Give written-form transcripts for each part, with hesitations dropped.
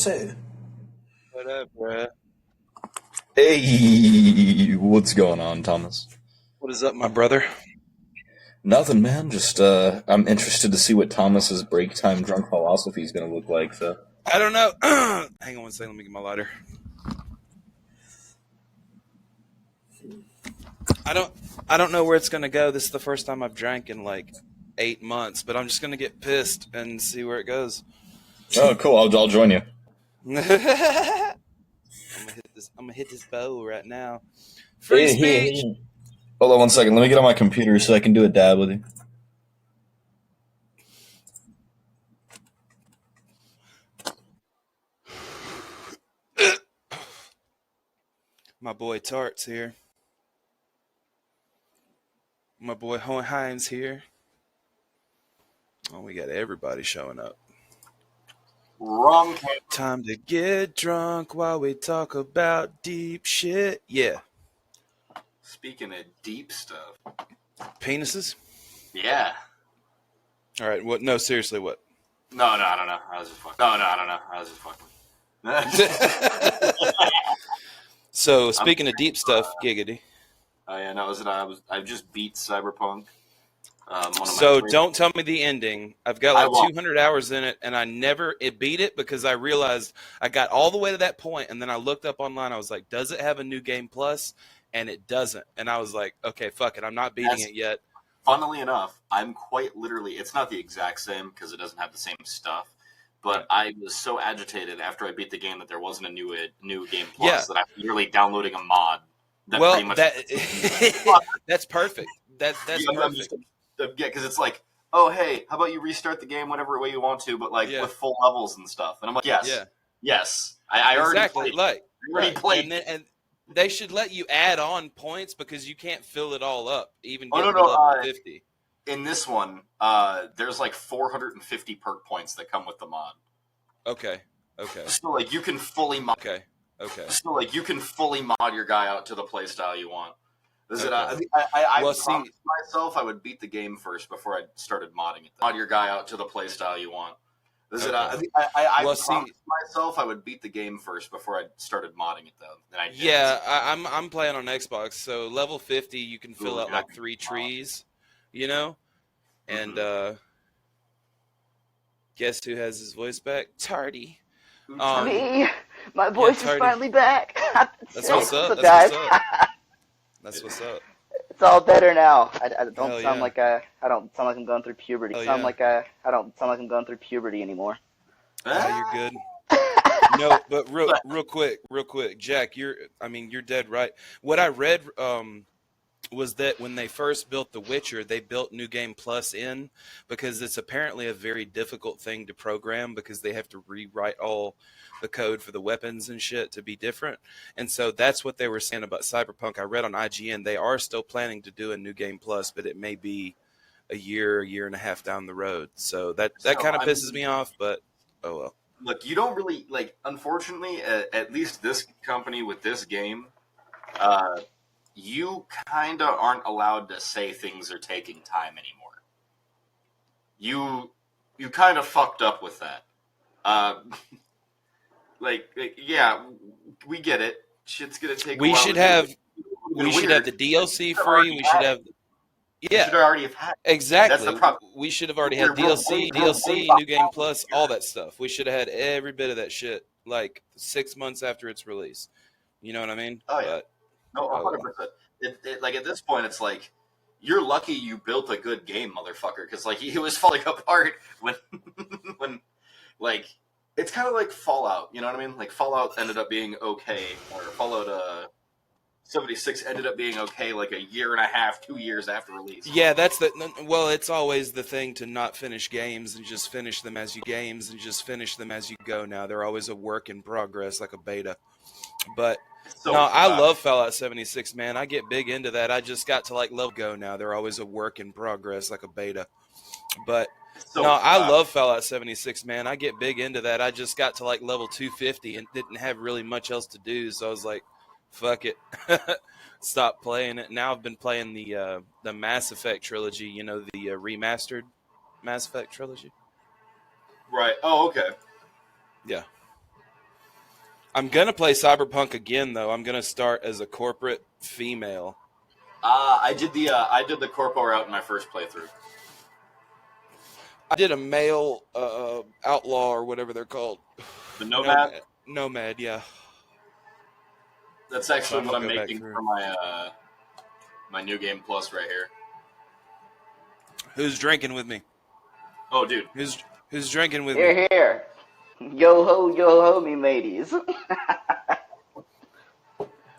Say, What up, bruh? hey, what's going on, Thomas? What is up, my brother? Nothing, man. Just I'm interested to see what Thomas's break time drunk philosophy is going to look like. So, I don't know. Hang on one second. Let me get my lighter. I don't. I don't know where it's gonna go. This is the first time I've drank in like 8 months, but I'm just gonna get pissed and see where it goes. oh, cool. I'll join you. I'm gonna hit this. I'm gonna hit this bow right now. Free Hey, hey, speech. hey. Hold on one second. Let me get on my computer so I can do a dab with you. My boy Tart's here. My boy Hohenheim's here. Oh, we got everybody showing up. Wrong. Time to get drunk while we talk about deep shit. Yeah. Speaking of deep stuff. Penises? Yeah. All right. What? No, seriously, what? No, I don't know. I was just fucking. No, I don't know. I was just fucking. So, speaking of deep stuff, giggity. Yeah, no, I just beat Cyberpunk. So, don't tell me the ending. I've got I like won't. 200 hours in it, and I never beat it because I realized I got all the way to that point, and then I looked up online. I was like, does it have a new game plus? And it doesn't. And I was like, okay, fuck it. I'm not beating it yet. Funnily enough, I'm quite literally. It's not the exact same because it doesn't have the same stuff. But I was so agitated after I beat the game that there wasn't a new game plus that I'm literally downloading a mod. That Well, pretty much that's perfect. That's perfect. Yeah, because it's like, oh, hey, how about you restart the game whatever way you want to, but like with full levels and stuff. And I'm like, yes. I already played. Like, I already played. And they should let you add on points because you can't fill it all up, even get no, to level 50. In this one, there's like 450 perk points that come with the mod. Okay. So like you can fully mod. Okay. So like you can fully mod your guy out to the playstyle you want. I promised myself I would beat the game first before I started modding it. Mod your guy out to the playstyle you want. I promised myself I would beat the game first before I started modding it though. And I did. Yeah, I'm playing on Xbox, so level 50 you can fill out like 3 trees, you know, and guess who has his voice back? Tardy. Me, my voice is finally back. That's what's up. That's what's up. It's all better now. I don't sound like I don't sound like I'm going through puberty. I don't sound like I'm going through puberty anymore. You're good. No, but real quick, Jack, you're dead right. What I read was that when they first built The Witcher, they built New Game Plus in because it's apparently a very difficult thing to program because they have to rewrite all the code for the weapons and shit to be different. And so that's what they were saying about Cyberpunk. I read on IGN they are still planning to do a New Game Plus, but it may be a year and a half down the road. So that kind of pisses me off, but oh well. Look, you don't really unfortunately, at least this company with this game, you kind of aren't allowed to say things are taking time anymore. You kind of fucked up with that. Yeah, we get it. Shit's gonna take. We should have the DLC free. We should have. Yeah, should already have had. Exactly. We should have already had DLC, New Game Plus, all that stuff. We should have had every bit of that shit like 6 months after its release. You know what I mean? Oh yeah. No, 100%. Like at this point, it's like you're lucky you built a good game, motherfucker, because like it was falling apart when like it's kind of like Fallout. You know what I mean? Like Fallout ended up being okay, or Fallout 76 ended up being okay like a year and a half, 2 years after release. Yeah, it's always the thing to not finish games and just finish them as you go now. They're always a work in progress, like a beta. But I love Fallout 76, man. I get big into that. I just got to like level go now. They're always a work in progress, like a beta. But I love Fallout 76, man. I get big into that. I just got to like level 250 and didn't have really much else to do, so I was like, fuck it. Stop playing it. Now I've been playing the Mass Effect trilogy, you know, the remastered Mass Effect trilogy. Right. Oh, okay. Yeah. I'm gonna play Cyberpunk again, though. I'm gonna start as a corporate female. I did the corpo route in my first playthrough. I did a male outlaw or whatever they're called. The Nomad? Nomad, yeah. That's actually what I'm making for my my new game plus right here. Who's drinking with me? Oh, dude. Who's drinking with me? Here. Yo ho, me mateys. All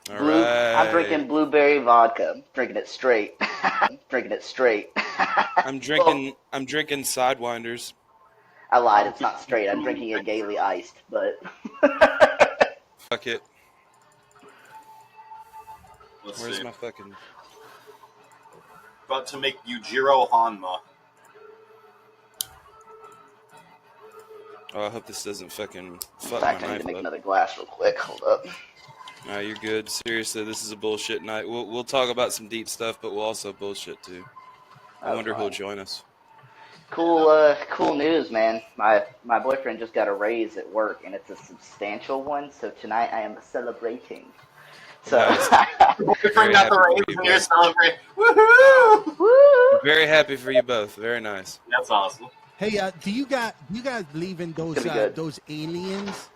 right. I'm drinking blueberry vodka. Drinking it straight. I'm drinking Sidewinders. I lied. It's not straight. I'm drinking it gaily iced, but. Fuck it. Where's my fucking? About to make Yujiro Hanma. Oh, I hope this doesn't fucking fuck In my fact, I need knife to make up. another glass real quick. Hold up. No, you're good. Seriously, this is a bullshit night. We'll talk about some deep stuff, but we'll also bullshit too. I wonder who'll join us. Cool news, man. My boyfriend just got a raise at work, and it's a substantial one. So tonight I am celebrating. So Nice. Boyfriend got the raise, and you're celebrating. Woohoo! Woo! Very happy for you both. Very nice. That's awesome. Hey, do you guys believe in those aliens?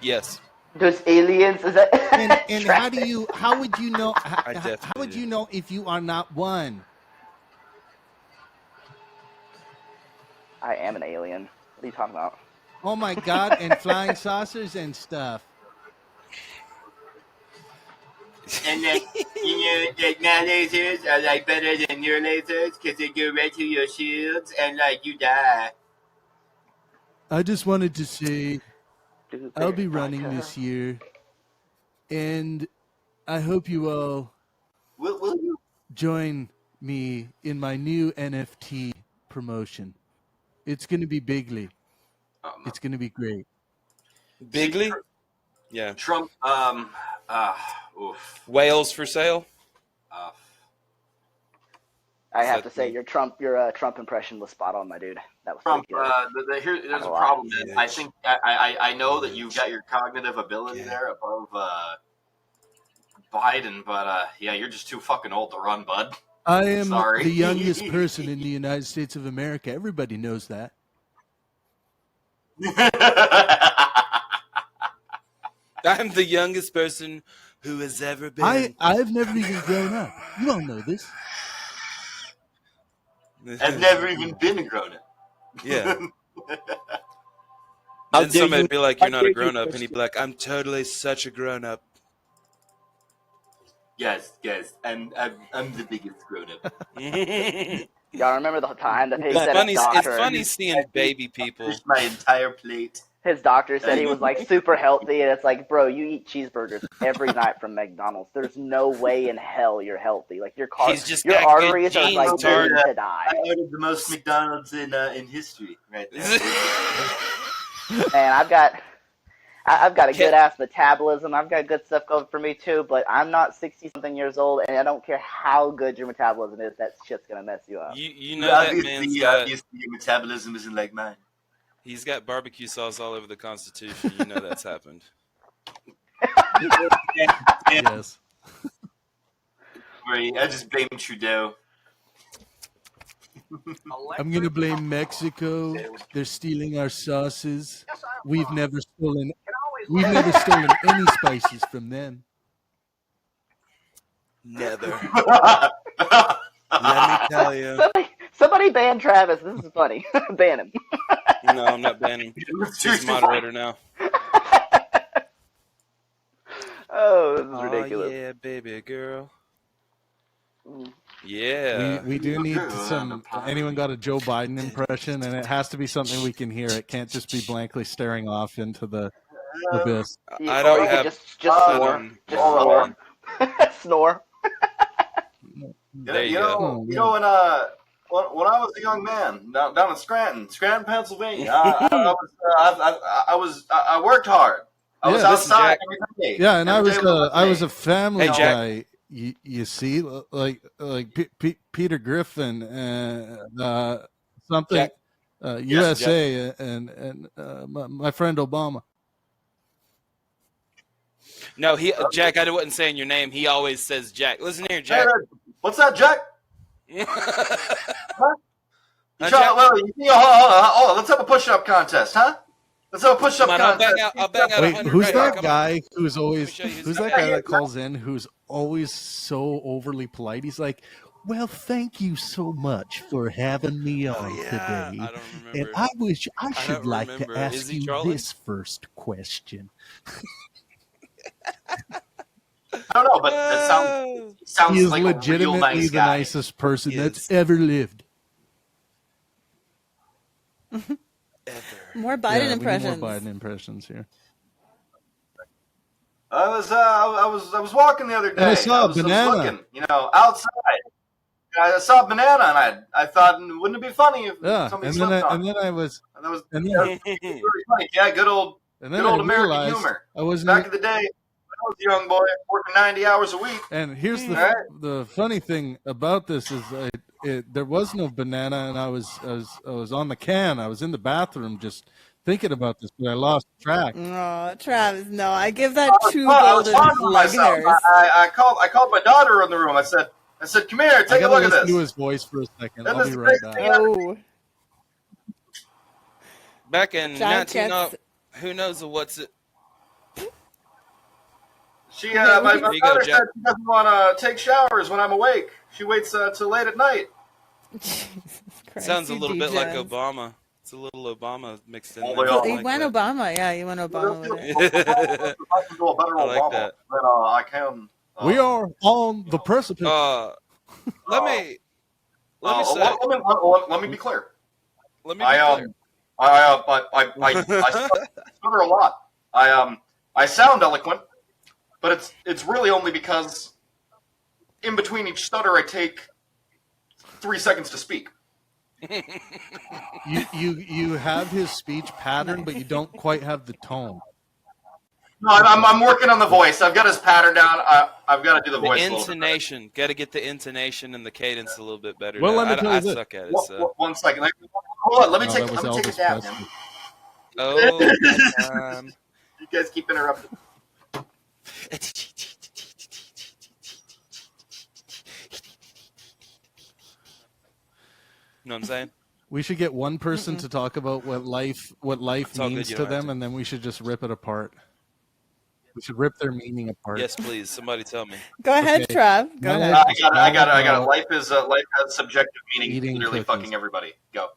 Yes. Those aliens, is that? And how would you know? How would you know if you are not one? I am an alien. What are you talking about? Oh my God! And flying saucers and stuff. And then, like my lasers are like better than your lasers because they go right to your shields and like you die. I just wanted to say I'll be running this year, and I hope you all Will you? join me in my new NFT promotion. It's going to be bigly. It's going to be great. Bigly? Yeah. Trump. Oof. Whales for sale? I have to say, your Trump impression was spot on, my dude. That was Trump. pretty good. There's a problem. Man. I think I know that you've got your cognitive ability there above Biden, but yeah, you're just too fucking old to run, bud. I am the youngest person in the United States of America. Everybody knows that. I'm the youngest person who has ever been. I've never even grown up. You all know this. I've never even been a grown up. Yeah. Then somebody'd be like, "You're not a grown up," and he'd be like, "I'm totally such a grown up." Yes, I'm the biggest grown up. Y'all remember the time that they said his doctor? It's funny seeing baby people. Finished my entire plate. His doctor said he was like super healthy, and it's like, bro, you eat cheeseburgers every night from McDonald's. There's no way in hell you're healthy. Like your arteries are like doomed to die. I ordered the most McDonald's in history right there. Man, I've got a good ass metabolism. I've got good stuff going for me too, but I'm not 60-something years old, and I don't care how good your metabolism is. That shit's gonna mess you up. You know that man's got, obviously your metabolism isn't like mine. He's got barbecue sauce all over the Constitution. You know that's happened. Yes. I just blame Trudeau. I'm gonna blame Mexico. They're stealing our sauces. We've never stolen any spices from them. Never. Let me tell you. Somebody ban Travis. This is funny. Ban him. No, I'm not banning him. He's a moderator now. Oh, this is ridiculous. Oh, yeah, baby girl. Yeah. We do need some. Anyone got a Joe Biden impression? And it has to be something we can hear. It can't just be blankly staring off into the abyss. I don't have. Just snore. Just snore. Snore. There you go. You know when I was a young man down in Scranton, Pennsylvania, I worked hard. I was outside every day. Yeah, and I was a family guy. You see, like Peter Griffin, something. Jack. USA and my friend Obama. No, Jack. I wasn't saying your name. He always says Jack. Listen here, Jack. Hey, what's that, Jack? Huh, Let's have a push-up contest, huh? Let's have a push-up Come on, contest. I'll bang out Wait, 100 who's right that here. guy who's always show you who's who's that that guy. guy that calls in who's always so overly polite? He's like, "Well, thank you so much for having me on Yeah, today, I don't and remember. I wish I I should don't like remember. to Is ask he you trolling? this first question." I don't know, but that He sounds is like a real legitimately nice the guy. nicest person He that's is. ever lived. Ever. More Biden Yeah, we need impressions. more Biden impressions here. I was walking the other day. And I saw a was banana. looking, outside. I saw a banana, and I thought, wouldn't it be funny if Yeah, somebody and slept then on? and then I was And that was and really then funny. Yeah, good old and then I American realized humor. I wasn't. Back in the day, when I was a young boy, working 90 hours a week. And here's All right. the funny thing about this is there was no banana, and I was on the can. I was in the bathroom just thinking about this, but I lost track. Oh, Travis, no, I give that two I was golden fondling leg myself. hairs. I called my daughter in the room. I said, come here, I take a gotta look at listen this. to his voice for a second. Then I'll this be right crazy back. thing Oh, Back in Jack 19, gets. who knows what's it? She, Okay, my we There you go, daughter Jack. said she doesn't want to take showers when I'm awake. She waits till late at night. Jesus Christ, Sounds a you little bit like degens. Obama. It's a little Obama mixed in Oh, there. they I are. He like went that. Obama. Yeah, he went Obama with it. If I can do a better I like Obama, that. then I can. We are on the precipice. Let me say. Let me be clear. Let me be I clear. I stutter a lot. I sound eloquent, but it's really only because in between each stutter I take 3 seconds to speak. You have his speech pattern, but you don't quite have the tone. No, I'm working on the voice. I've got his pattern down. I've got to do the The voice a little bit. intonation. Got to get the intonation and the cadence a little bit better. Well, now. let me tell you I this. suck at it. So. 1 second. Hold on. Let me No, take that was a Elvis dab, Presley. man. Oh, that time. You guys keep interrupting. You know what I'm saying? We should get one person to talk about what life It's all means good, you to don't have them, to. and then we should just rip it apart. We should rip their meaning apart. Yes, please. Somebody tell me. Go ahead, Okay. Trav. Go My ahead. life I got it. Life has subjective meaning. Eating Literally cookies. fucking everybody. Go.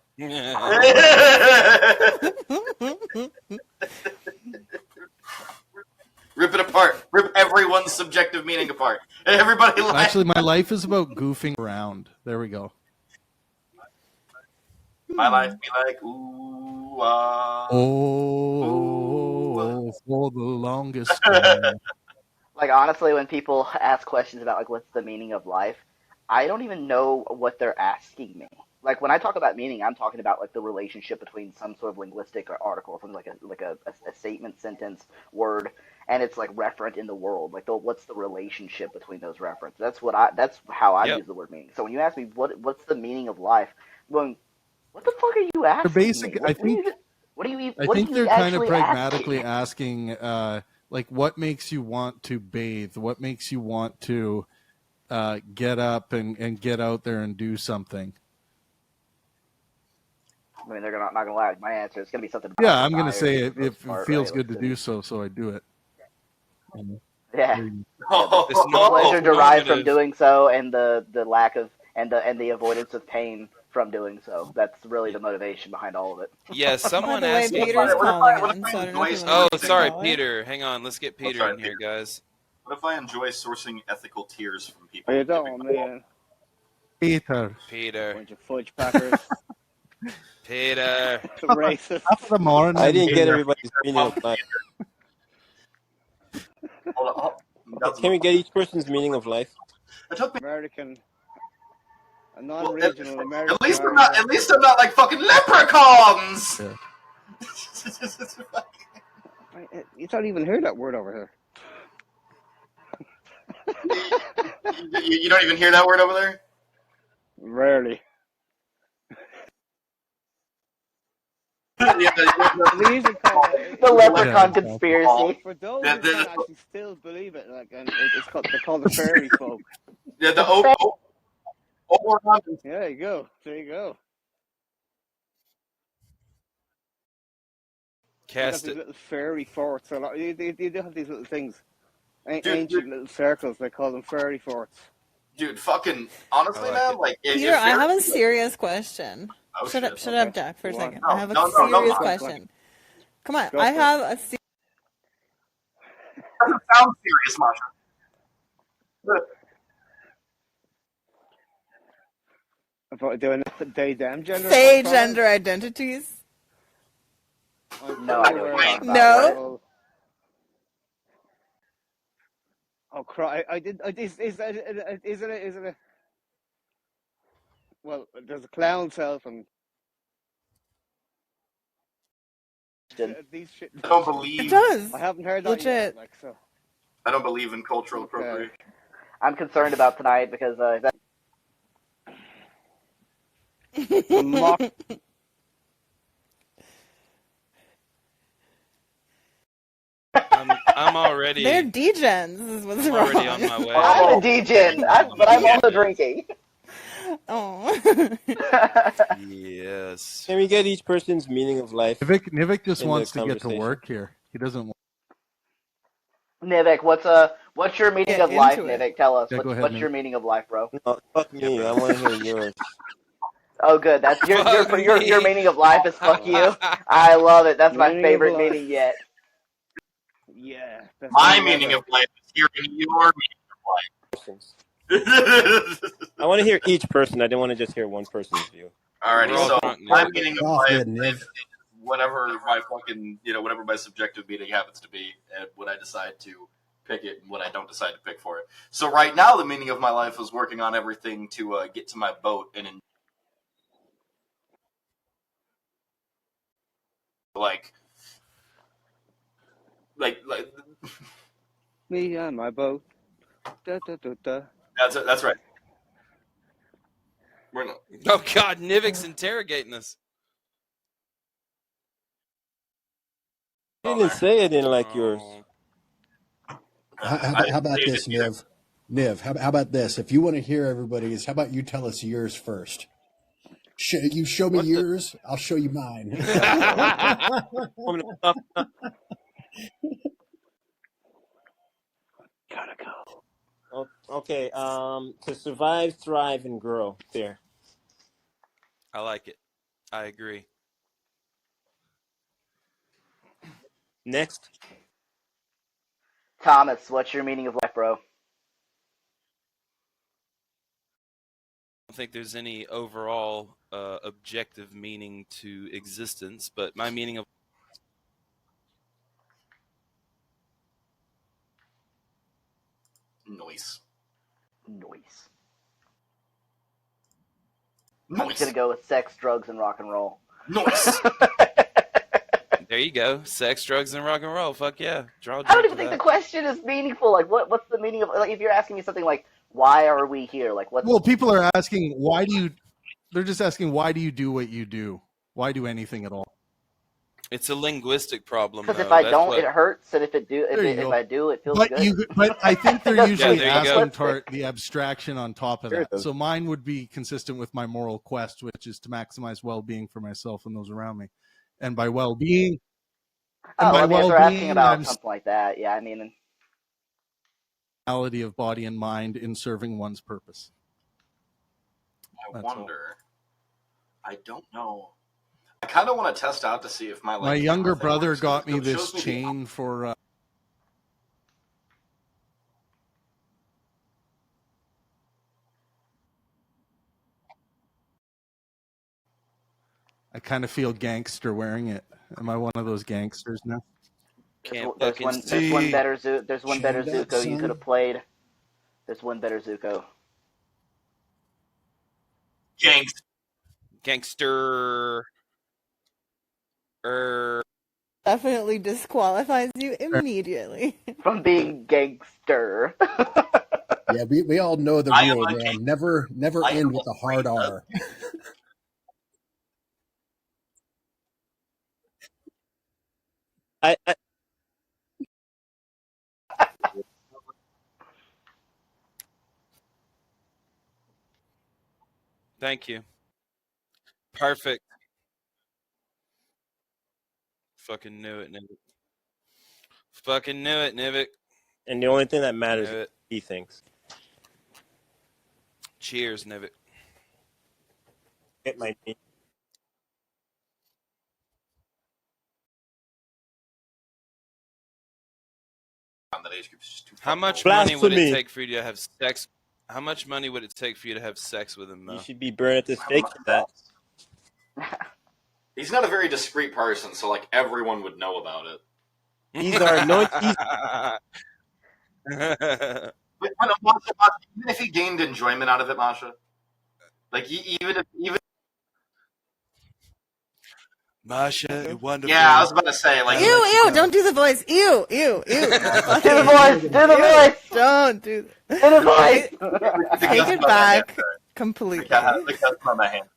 Rip it apart. Rip everyone's subjective meaning apart. Everybody laugh. Actually, my life is about goofing around. There we go. My life be like, ooh, ah. Oh, for the longest time. Like, honestly, when people ask questions about, like, what's the meaning of life, I don't even know what they're asking me. Like, when I talk about meaning, I'm talking about, like, the relationship between some sort of linguistic or article, something like a statement, sentence, word, and it's, like, referent in the world. Like, what's the relationship between those references? That's how I Yep. use the word meaning. So when you ask me what's the meaning of life, I'm going, what the fuck are you asking basic- me? I think- What do you I think they're kind of actually pragmatically asking? like, what makes you want to bathe? What makes you want to get up and get out there and do something? I mean, they're not gonna lie. My answer is gonna be something. Yeah, I'm going to desire say for the it most part, feels right? good to Like, do so I do it. Yeah. This The moment- pleasure derived from normative- doing so, and the lack of and the avoidance of pain from doing so. That's really the motivation behind all of it. Yeah, By someone the way, asked me. Peter's What if calling I in, so I don't know if you enjoy want Oh, to sorry, call it. Peter. Hang on. Let's get Peter sorry, in here, guys. What if I enjoy sourcing ethical tears from people? How you doing, man? Peter. Peter. Bunch of fudge packers. Peter. Racist. Top of the morning. I didn't get Peter. everybody's meaning of life. Hold on. Can we get each person's meaning of life? It took me. American. A Well, non-regional American. at least I'm not. At least I'm not like fucking leprechauns. Yeah. You don't even hear that word over here. you don't even hear that word over there. Rarely. We usually call it The leprechaun Yeah. conspiracy. for those who can't actually still believe it. Like, and it's called they're called the fairy folk. Yeah, the Yeah, there you go. There you go. You got Cast these it. little fairy forts. A lot. You do have these little things, dude, ancient little circles. They call them fairy forts. dude, fucking honestly, I like man, it. like Peter, I have a serious question. Oh, Shut up, shit. shut Okay. up, Jack, for a Go on. second. I have a No, serious no. question. Come on, Go I for have a Doesn't sound serious, Masha. About doing they them gender. say profiles? gender identities. I'm No, fully I know what aware you're of talking that. about. No? What? Oh, cry! I did. Is it a? Well, there's a clown self and these shit. I don't It believe does. I haven't heard that Legit. yet. Like so. I don't believe in cultural Okay. appropriation. I'm concerned about tonight because Mock. I'm already. They're degens, is what's I'm wrong. already on my way. I'm a degen, but I'm also drinking. Oh. Yes. Can we get each person's meaning of life? Nivik just In the wants to get to conversation. work here. He doesn't want. Nivik, what's your meaning Get of life, into it. Nivik? Tell us. Yeah, go ahead, What's Nivik. your meaning of life, bro? No, fuck me. bro. I want to hear yours. Oh, good. That's your Fuck your me. meaning of life is fuck you. I love it. That's my Meaning of favorite life. meaning yet. Yeah. That's My meaning meaning ever. of life is hearing your Persons. meaning of life. I want to hear each person. I don't want to just hear one person's view. Alrighty, We're all so drunk my now. meaning of Off life good, Niv. is whatever my fucking, whatever my subjective meaning happens to be, and when I decide to pick it and when I don't decide to pick for it. So right now, the meaning of my life is working on everything to get to my boat and like Me and my boat. Da, da, da, da. that's right. We're not, Oh God, Nivik's interrogating us. You didn't say it in like yours. Oh. How about this, Niv? Niv, how about this? If you want to hear everybody's, how about you tell us yours first? You show me What the- yours, I'll show you mine. Gotta go. Okay. To survive, thrive, and grow. There. I like it. I agree. Next. Thomas, what's your meaning of life, bro? I don't think there's any overall objective meaning to existence, but my meaning of noise. I'm just gonna go with sex, drugs, and rock and roll. Noise. there you go. Sex, drugs, and rock and roll. Fuck yeah. Draw a I don't drink even to think that. the question is meaningful. Like, what's the meaning of, like, if you're asking me something like, why are we here? Like, what's Well, people are asking, why do you? They're just asking, why do you do what you do? Why do anything at all? It's a linguistic problem. because if though. I That's don't, what- it hurts, and if There you go. I do, it feels But good. but I think they're It does usually there you go. asking the abstraction on top of Sure it that. does. So mine would be consistent with my moral quest, which is to maximize well-being for myself and those around me. And by well-being, Oh, I mean, if they're asking well-being, about I'm something like that, yeah, I mean, reality of body and mind in serving one's purpose. I That's wonder. I don't know. I kind of want to test out to see if my My younger thing brother works, 'cause got it me this shows the chain for. I kind of feel gangster wearing it. Am I one of those gangsters now? Can't there's fucking one better there's one better Chained up, Zuko you son. could have played. There's one better Zuko. Gangster. Definitely disqualifies you immediately. From being gangster. Yeah, we all know the I am rule, a man. Never I am end with a hard R. I Thank you. Perfect. Fucking knew it, Nivik. Fucking knew it, Nivik. and the only thing that matters Knew is it. what he thinks. Cheers, Nivik. It might be. That age group is just too How fucking much old. money would it Blasphemy. take for you to have sex? How much money would it take for you to have sex with him, You though? should be burned at the stake for that. He's not a very discreet person, so like everyone would know about it. He's our anointed. But Masha, even if he gained enjoyment out of it, Masha, like even Masha, you're wonderful. yeah, I was about to say like Ew, don't do the voice. Ew. Do the voice. Do the voice. Don't do Do the voice. Take it back completely. the customer on my hand.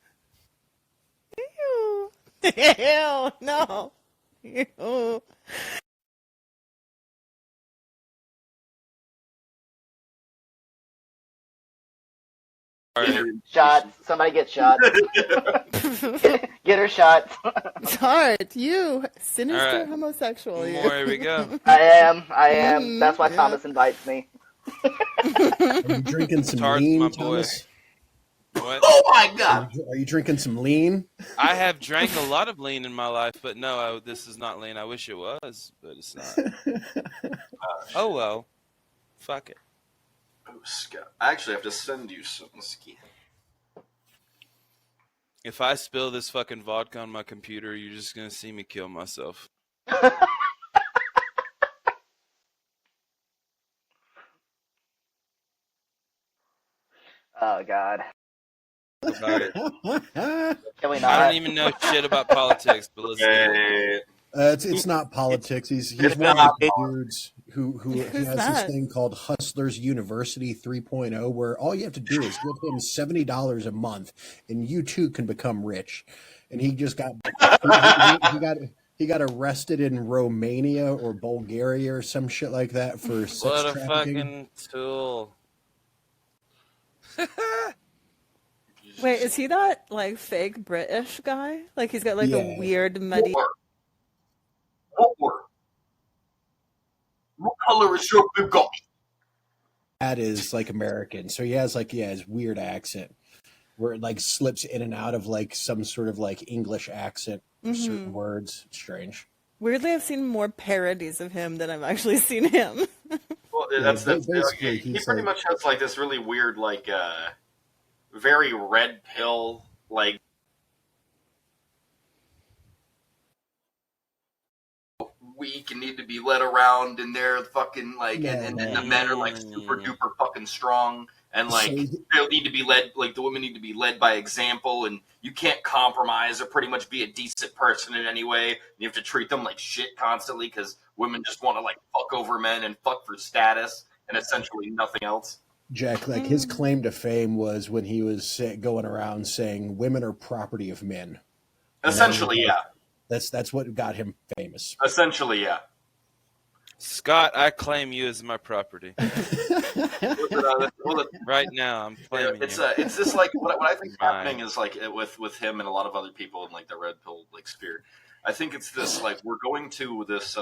Ew. Ew. No. Ew. Shots. Somebody get shot. Get her shot. Tart, you sinister All right. homosexual. You. More, here we go. I am. Mhm, That's why yeah. Thomas invites me. Are you drinking some Tart's lean, my boy. Thomas? What? Oh my god! Are you drinking some lean? I have drank a lot of lean in my life, but no, this is not lean. I wish it was, but it's not. Oh well. Fuck it. Oh, Scott. I actually have to send you some ski. If I spill this fucking vodka on my computer, you're just gonna see me kill myself. Oh God. About it. Can we I not? don't even know shit about politics, but let's do it. It's not politics. He's It's one of not the dudes who Who's has this that? thing called Hustlers University 3.0, where all you have to do is give him $70 a month, and you too can become rich. And he just got he got arrested in Romania or Bulgaria or some shit like that for sex What a trafficking. fucking tool. Wait, is he that like fake British guy? Like he's got like Yeah. a weird muddy. What color is your Bugatti? That is like American, so he has like his weird accent where it like slips in and out of like some sort of like English accent for certain words. It's strange. Weirdly, I've seen more parodies of him than I've actually seen him. Well, Yeah, that's basically, he he's pretty like- much has like this really weird, like, very red pill, like, weak and need to be led around, and they're fucking like, and the men are like super duper fucking strong, and like they need to be led, like the women need to be led by example, and you can't compromise or pretty much be a decent person in any way. You have to treat them like shit constantly because women just want to like fuck over men and fuck for status and essentially nothing else. Jack, like his claim to fame was when he was going around saying women are property of men. Essentially, yeah. That's what got him famous. Essentially, yeah. Scott, I claim you as my property. Right now, I'm claiming It's you. it's this like what I think is Mine. happening is like with him and a lot of other people in like the red pill like sphere. I think it's this like we're going to this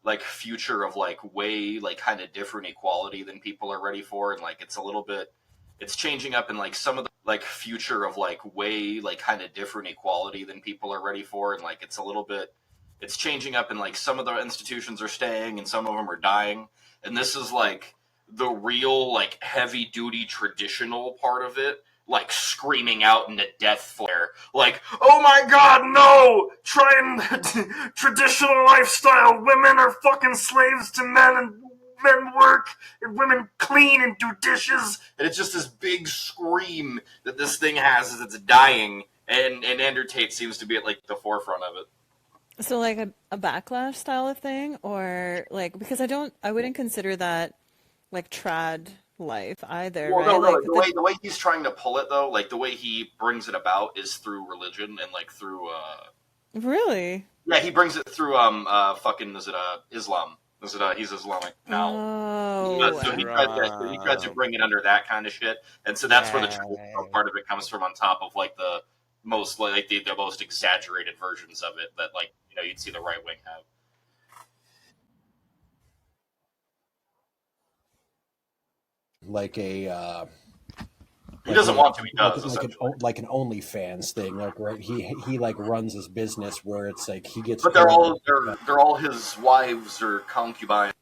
like future of like way like kind of different equality than people are ready for, and like it's a little bit it's changing up in like some of the like future of like way like kind of different equality than people are ready for, and like it's a little bit it's changing up, and like some of the institutions are staying and some of them are dying, and this is like the real like heavy duty traditional part of it, like screaming out in a death flare, like, oh my god, no! Trying traditional lifestyle, women are fucking slaves to men, and men work, and women clean and do dishes, and it's just this big scream that this thing has as it's dying, and Andrew Tate seems to be at like the forefront of it. So like a backlash style of thing, or like because I wouldn't consider that like trad life either, Well, right? no, Like the way he's trying to pull it though, like the way he brings it about is through religion and like through really? Yeah, he brings it through fucking Islam. He's Islamic now. Oh, So he tries to bring it under that kind of shit, and so that's where the traditional part of it comes from, on top of like the most the most exaggerated versions of it that you'd see the right wing have. Like a he doesn't want to. He does like an OnlyFans thing. Like right, he like runs his business where it's like he gets. But they're all his wives or concubines.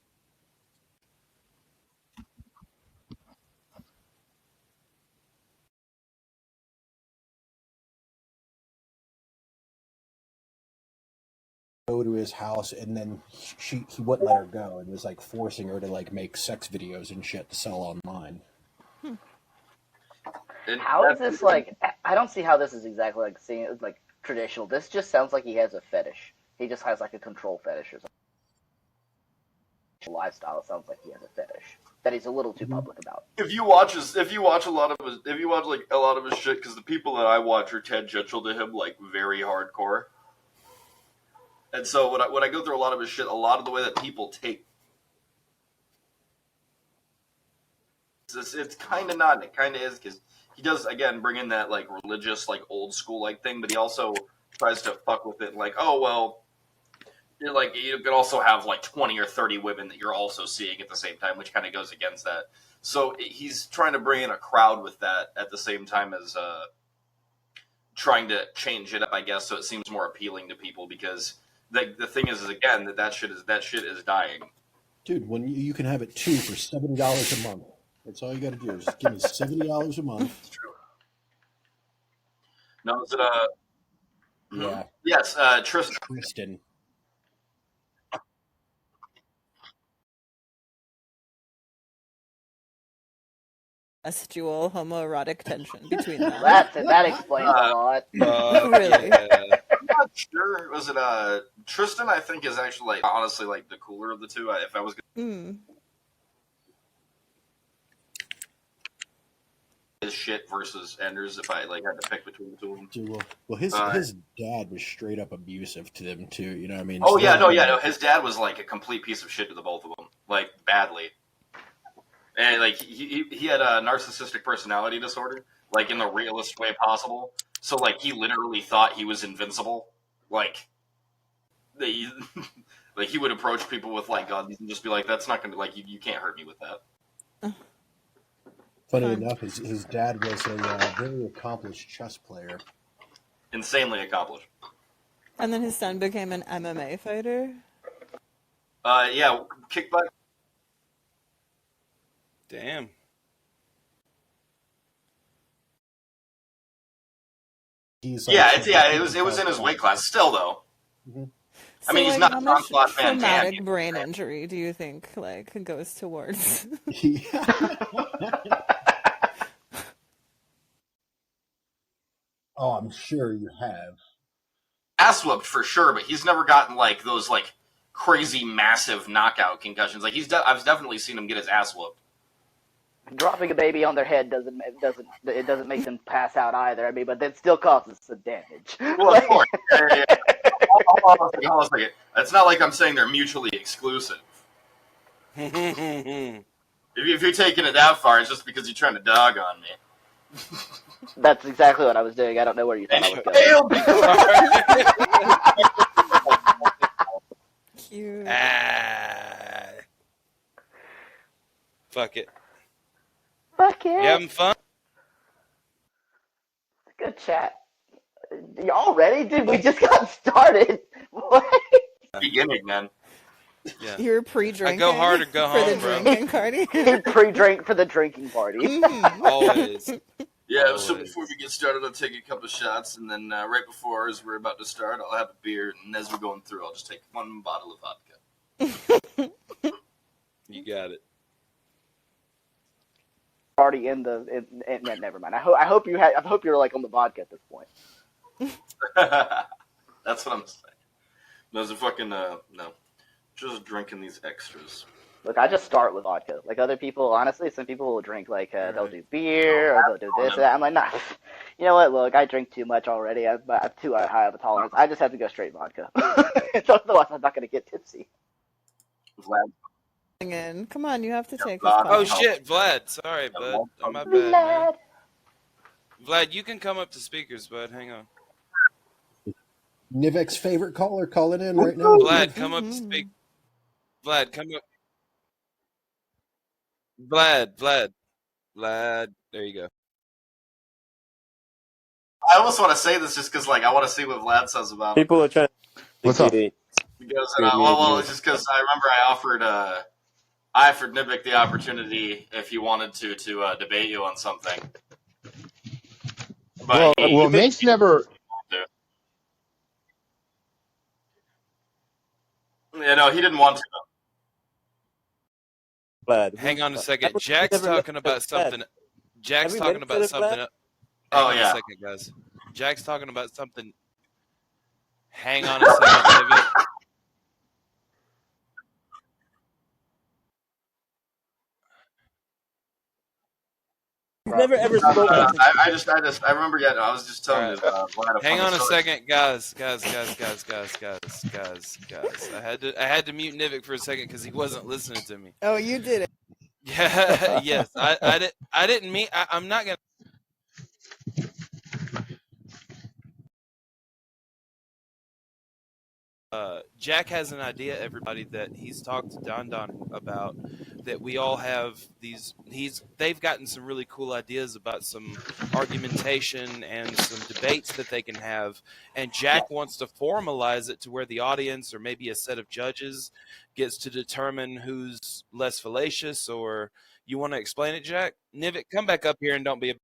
Go to his house, and then he wouldn't let her go, and was like forcing her to like make sex videos and shit to sell online. How is this like? I don't see how this is exactly like seeing it like traditional. This just sounds like he has a fetish. He just has like a control fetish or something. Lifestyle. It sounds like he has a fetish that he's a little too public about. If you watch a lot of his shit, because the people that I watch are tangential to him, like very hardcore. And so when I go through a lot of his shit, a lot of the way that people take it's kind of not, and it kind of is, because he does again bring in that like religious, like old school like thing, but he also tries to fuck with it, like, oh well, like you can also have like 20 or 30 women that you're also seeing at the same time, which kind of goes against that. So he's trying to bring in a crowd with that at the same time as trying to change it up, I guess, so it seems more appealing to people, because the thing is again that shit is dying. Dude, when you can have it too for $70 a month. That's all you got to do is just give me $70 a month. It's true. No, is it Yeah. Yes, Tristan. Tristan. Dual homoerotic tension between them. That explains a lot. Really? Yeah. I'm not sure. Was it Tristan? I think is actually like honestly like the cooler of the two. If I was his shit versus Ender's, if I like had to pick between the two of them. Dude, well, his dad was straight up abusive to them too. You know what I mean? Oh yeah, no. His dad was like a complete piece of shit to the both of them, like badly. And like he had a narcissistic personality disorder, like in the realest way possible. So like he literally thought he was invincible. Like like he would approach people with like guns and just be like, "That's not gonna like you can't hurt me with that." Funny enough, his dad was a very accomplished chess player. Insanely accomplished. And then his son became an MMA fighter. Yeah, kickback. Damn. He's it was in his weight class. Still though. Mm-hmm. So, I mean, he's like, not how much Jean-Claude Van Damme. traumatic brain injury do you think like goes towards? Oh, I'm sure you have. Ass whooped for sure, but he's never gotten like those like crazy massive knockout concussions. Like I've definitely seen him get his ass whooped. Dropping a baby on their head doesn't make them pass out either. I mean, but that still causes some damage. Well, of course. Yeah. Hold on a second. It's not like I'm saying they're mutually exclusive. If you're taking it that far, it's just because you're trying to dog on me. That's exactly what I was doing. I don't know where you thought I was going. Cute. Fuck it. Fuck it. You having fun? Good chat. Y'all ready? Dude, we just got started. What? Beginning, man. Yeah. You're pre-drinking. I go hard or go for home, the bro. drinking party. Pre-drink for the drinking party. Always. Yeah, Always. so before we get started, I'll take a couple of shots, and then right before, as we're about to start, I'll have a beer, and as we're going through, I'll just take one bottle of vodka. You got it. Already in the. Never mind. I hope you're like on the vodka at this point. That's what I'm saying. There's a fucking no. Just drinking these extras. Look, I just start with vodka. Like other people, honestly, some people will drink like they'll do beer or they'll do this or that. I'm like, nah, You know what? Look, I drink too much already. I'm too high of a tolerance. I just have to go straight vodka. Otherwise, I'm not going to get tipsy. Vlad, In. Come on, you have to take his Vlad, Oh call. shit, Vlad. Sorry, bud. Vlad, Oh, my bad, man. Vlad. Vlad, you can come up to speakers, bud. Hang on. Nivik's favorite caller calling in right now. Vlad, come up to speak. Vlad, come up. Vlad. There you go. I almost want to say this just because, like, I want to see what Vlad says about it. People are trying to What's up? Because, it's just because I remember I offered Nivik the opportunity if he wanted to debate you on something. But Well, Nate's never. You know, he didn't want to. Vlad. Hang on a second. I've Jack's never met talking about Vlad. something. Jack's Have you talking met about Vlad? something. Hang Oh, on yeah. a second, guys. Jack's talking about something. Hang on a second, Nivik. He's never ever spoken. I remember. Yeah, I was just telling you. Vlad, Hang on a story. second, guys. I had to mute Nivik for a second because he wasn't listening to me. Oh, you did it. Yeah, yes. I didn't mean. I'm not gonna. Jack has an idea, everybody, that he's talked to Don about. That we all have these. They've gotten some really cool ideas about some argumentation and some debates that they can have. And Jack wants to formalize it to where the audience or maybe a set of judges gets to determine who's less fallacious. Or you want to explain it, Jack? Nivik, come back up here and don't be a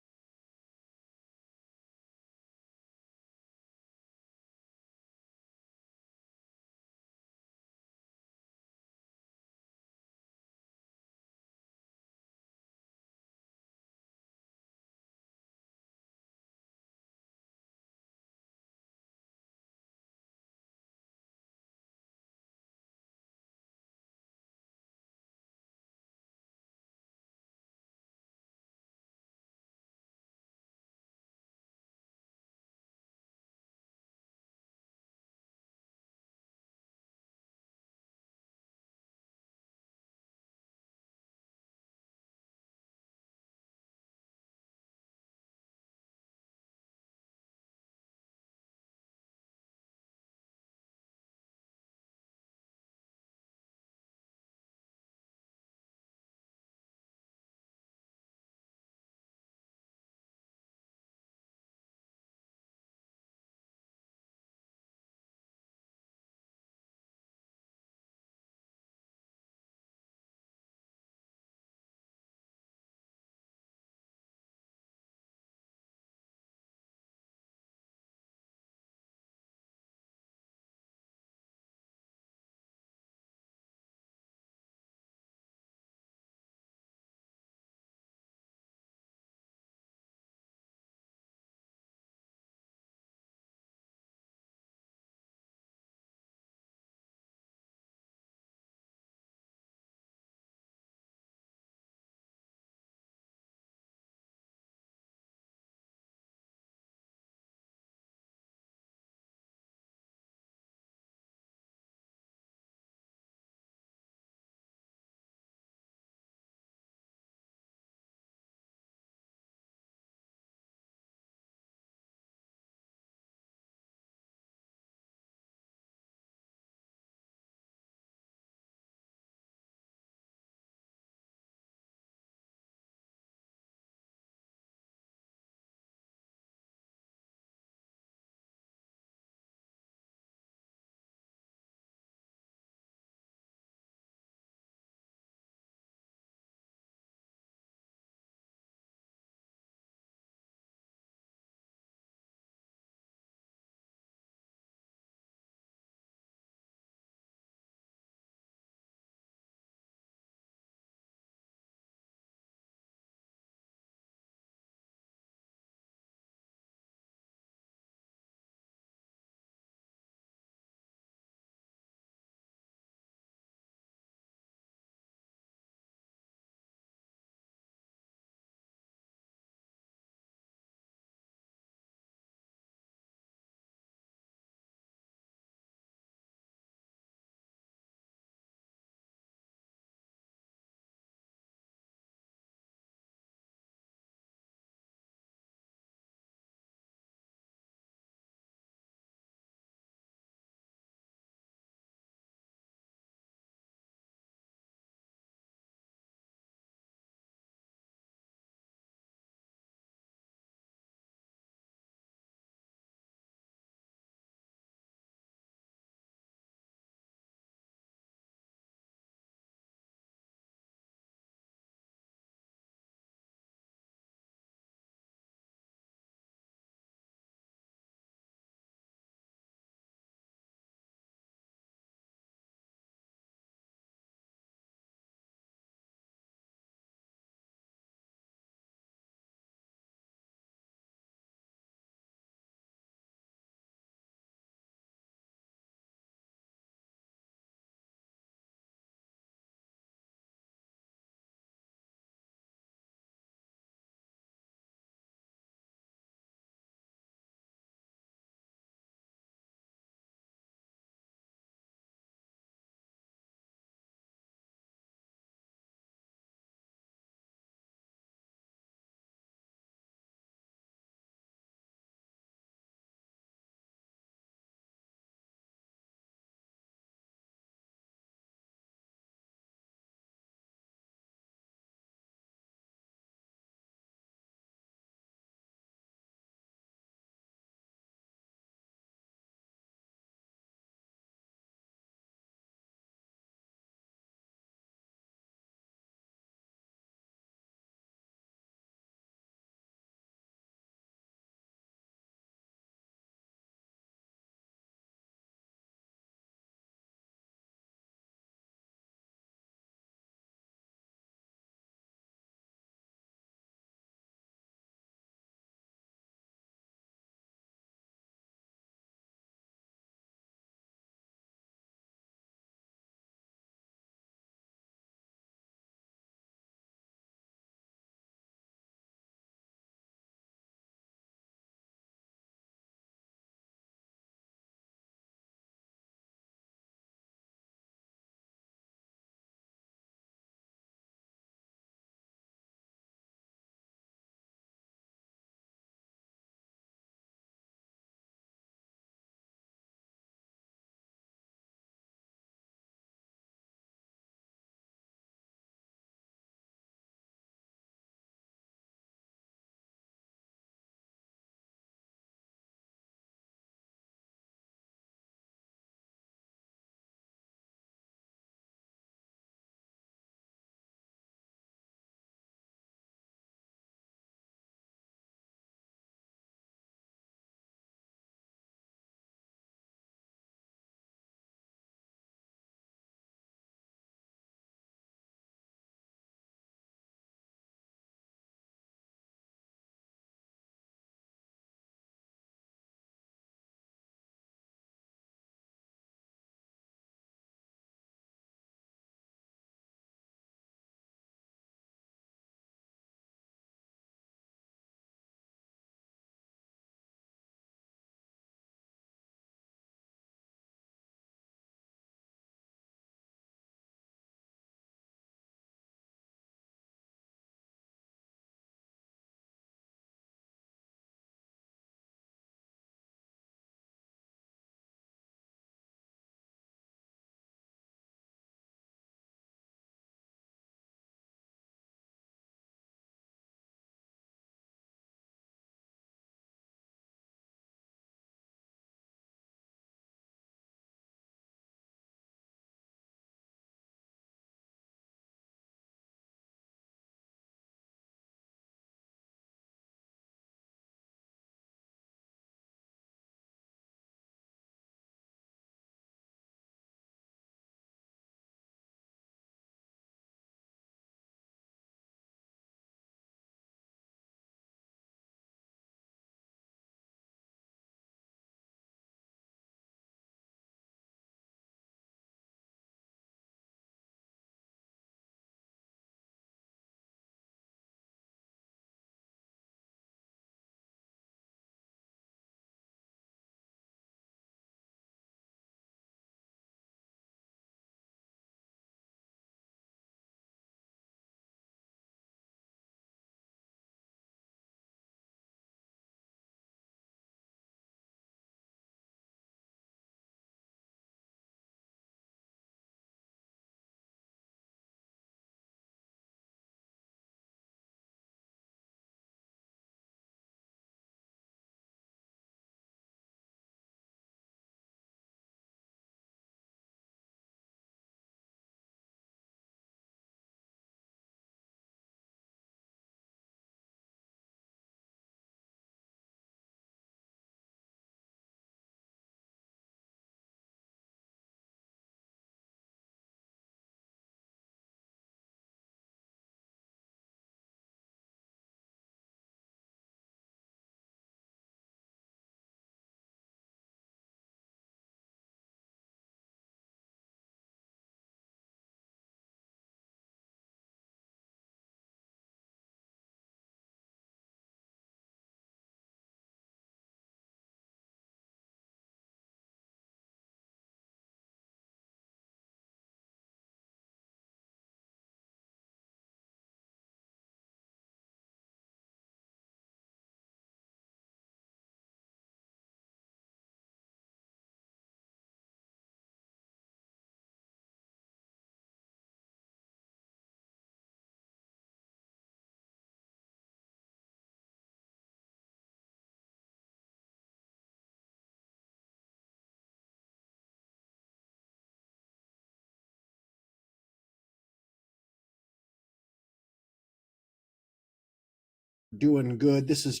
doing good. This is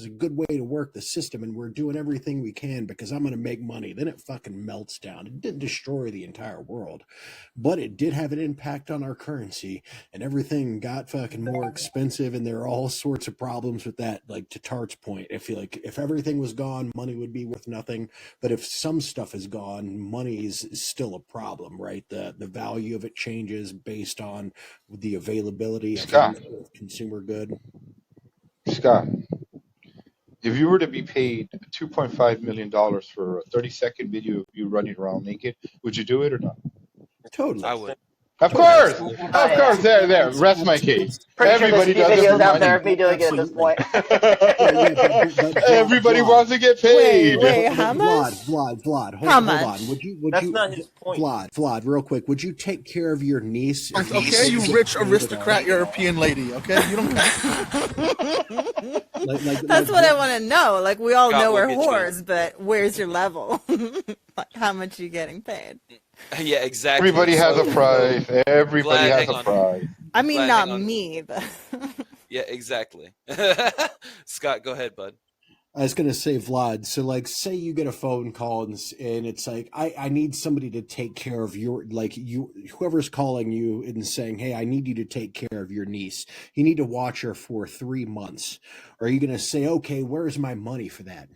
a good way to work the system, and we're doing everything we can because I'm going to make money. Then it fucking melts down. It didn't destroy the entire world, but it did have an impact on our currency, and everything got fucking more expensive, and there are all sorts of problems with that. Like, to Tart's point, I feel like if everything was gone, money would be worth nothing. But if some stuff is gone, money is still a problem, right? The value of it changes based on the availability of Scott, any sort of consumer good. Scott, if you were to be paid $2.5 million for a 30-second video of you running around naked, would you do it or not? Totally. I would. Of Totally. course, Absolutely. of yeah. course. There. Rest my case. Pretty sure there's Everybody a few does it for videos out there money. of me doing it at this Absolutely. point. Yeah, but Everybody Vlad, wants to get Wait, paid. wait, but how much? Vlad, How hold much? on. Would That's you, not his point. Vlad, real quick, would you take care of your niece? if Okay, you you get rich paid at all? aristocrat European lady. Okay, you don't. That's what I want to know. Like, we all Scott know will we're get you. whores, but where's your level? Like, how much are you getting paid? Yeah, exactly. Everybody has a price. Everybody Vlad, has hang a on. price. I mean, Vlad, not hang on. me, but Yeah, exactly. Scott, go ahead, bud. I was gonna say, Vlad. So, like, say you get a phone call and it's like, I need somebody to take care of whoever's calling you and saying, hey, I need you to take care of your niece. You need to watch her for 3 months. Are you gonna say, okay, where's my money for that?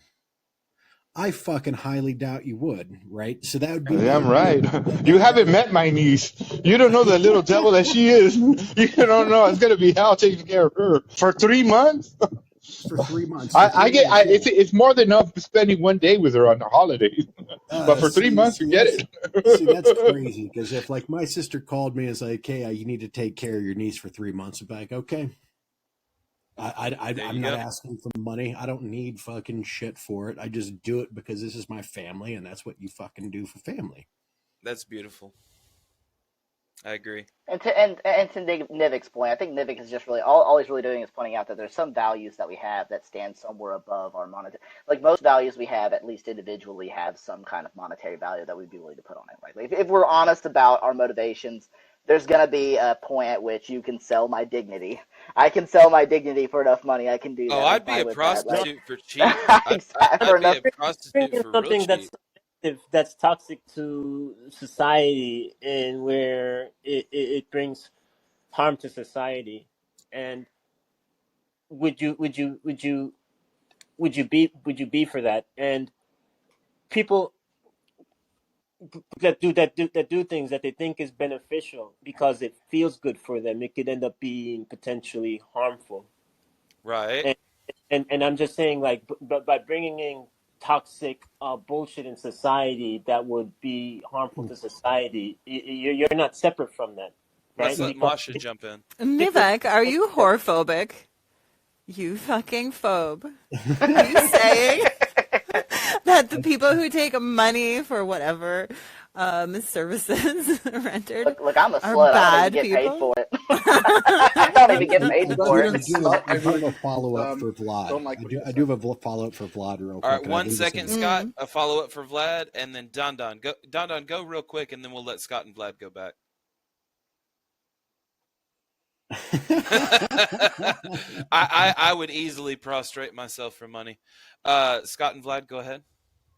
I fucking highly doubt you would, right? So that would be Damn right. You haven't met my niece. You don't know the little devil that she is. You don't know it's gonna be hell taking care of her for 3 months. for 3 months. It's more than enough spending one day with her on the holidays. But for 3 months, forget it. See, that's crazy. Because if, like, my sister called me and was like, "Hey, you need to take care of your niece for 3 months," I'm like, "Okay." I'm not asking for money. I don't need fucking shit for it. I just do it because this is my family, and that's what you fucking do for family. That's beautiful. I agree. And to Nivik's point, I think Nivik is just really all he's really doing is pointing out that there's some values that we have that stand somewhere above our monetary. Like, most values we have, at least individually, have some kind of monetary value that we'd be willing to put on it. Like, if we're honest about our motivations, there's gonna be a point at which you can sell my dignity. I can sell my dignity for enough money. I can do that. Oh, I'd be a prostitute for cheap. Exactly. I'd be a prostitute for real something cheap. that's toxic to society and where it brings harm to society. And would you be for that? And people that do things that they think is beneficial because it feels good for them, it could end up being potentially harmful. Right. And I'm just saying, like, but by bringing in toxic bullshit in society that would be harmful to society, you're not separate from that, right? Let's let Masha jump in. Nivek, are you whorephobic? You fucking phobe. Are you saying that the people who take money for whatever services rendered Look, I'm a are slut. bad I don't even get paid people? for it. I don't even get paid for I it. do have a follow-up for Vlad. I do have a follow-up for Vlad real quick. All right, and I 1 believe second, this is- Scott. A follow up for Vlad, and then Don. Go, Don. Go real quick, and then we'll let Scott and Vlad go back. I would easily prostrate myself for money. Scott and Vlad, go ahead.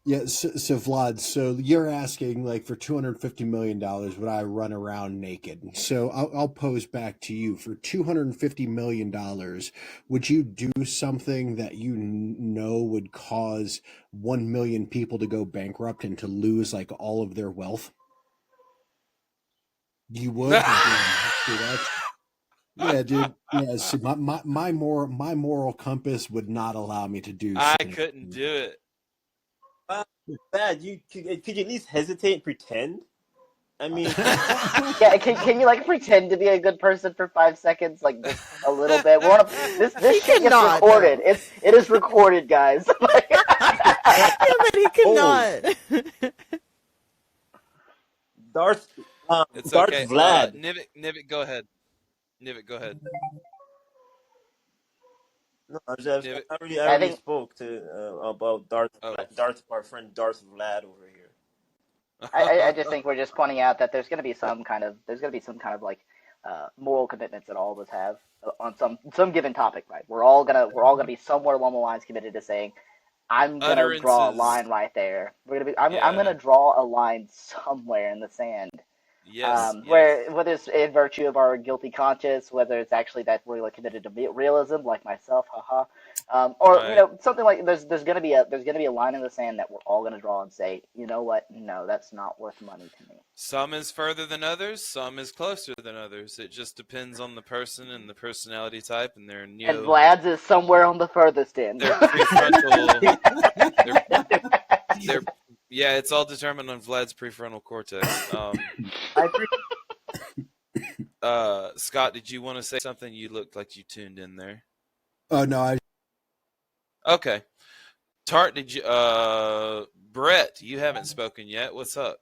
Yeah, so Vlad, so you're asking, like, for $250 million, would I run around naked? So I'll pose back to you, for $250 million, would you do something that you know would cause 1 million people to go bankrupt and to lose, like, all of their wealth? You would? Yeah, dude. Yeah, see, my moral compass would not allow me to do. I couldn't do it. Bad. Could you at least hesitate and pretend? I mean, yeah. Can you, like, pretend to be a good person for 5 seconds, like, just a little bit? This shit gets recorded. It is recorded, guys. Yeah, but he cannot. Darth It's Darth okay. Vlad. Nivik, go ahead. Nivik, go ahead. No, I already spoke to about Darth, our friend Darth Vlad over here. I just think we're just pointing out that there's going to be some kind of like moral commitments that all of us have on some given topic, right? We're all gonna be somewhere along the lines committed to saying, I'm gonna draw a Utterances. line right there. I'm Yeah. gonna draw a line somewhere in the sand. Yes. Yes. Where whether it's in virtue of our guilty conscience, whether it's actually that we're like committed to realism, like myself, haha, or Right. something like there's gonna be a line in the sand that we're all gonna draw and say, you know what, no, that's not worth money to me. Some is further than others. Some is closer than others. It just depends on the person and the personality type and their And Vlad's is somewhere on the furthest end. their prefrontal. their yeah, it's all determined on Vlad's prefrontal cortex. Scott, did you want to say something? You looked like you tuned in there. Oh no, Okay. Tart, did you? Brett, you haven't spoken yet. What's up?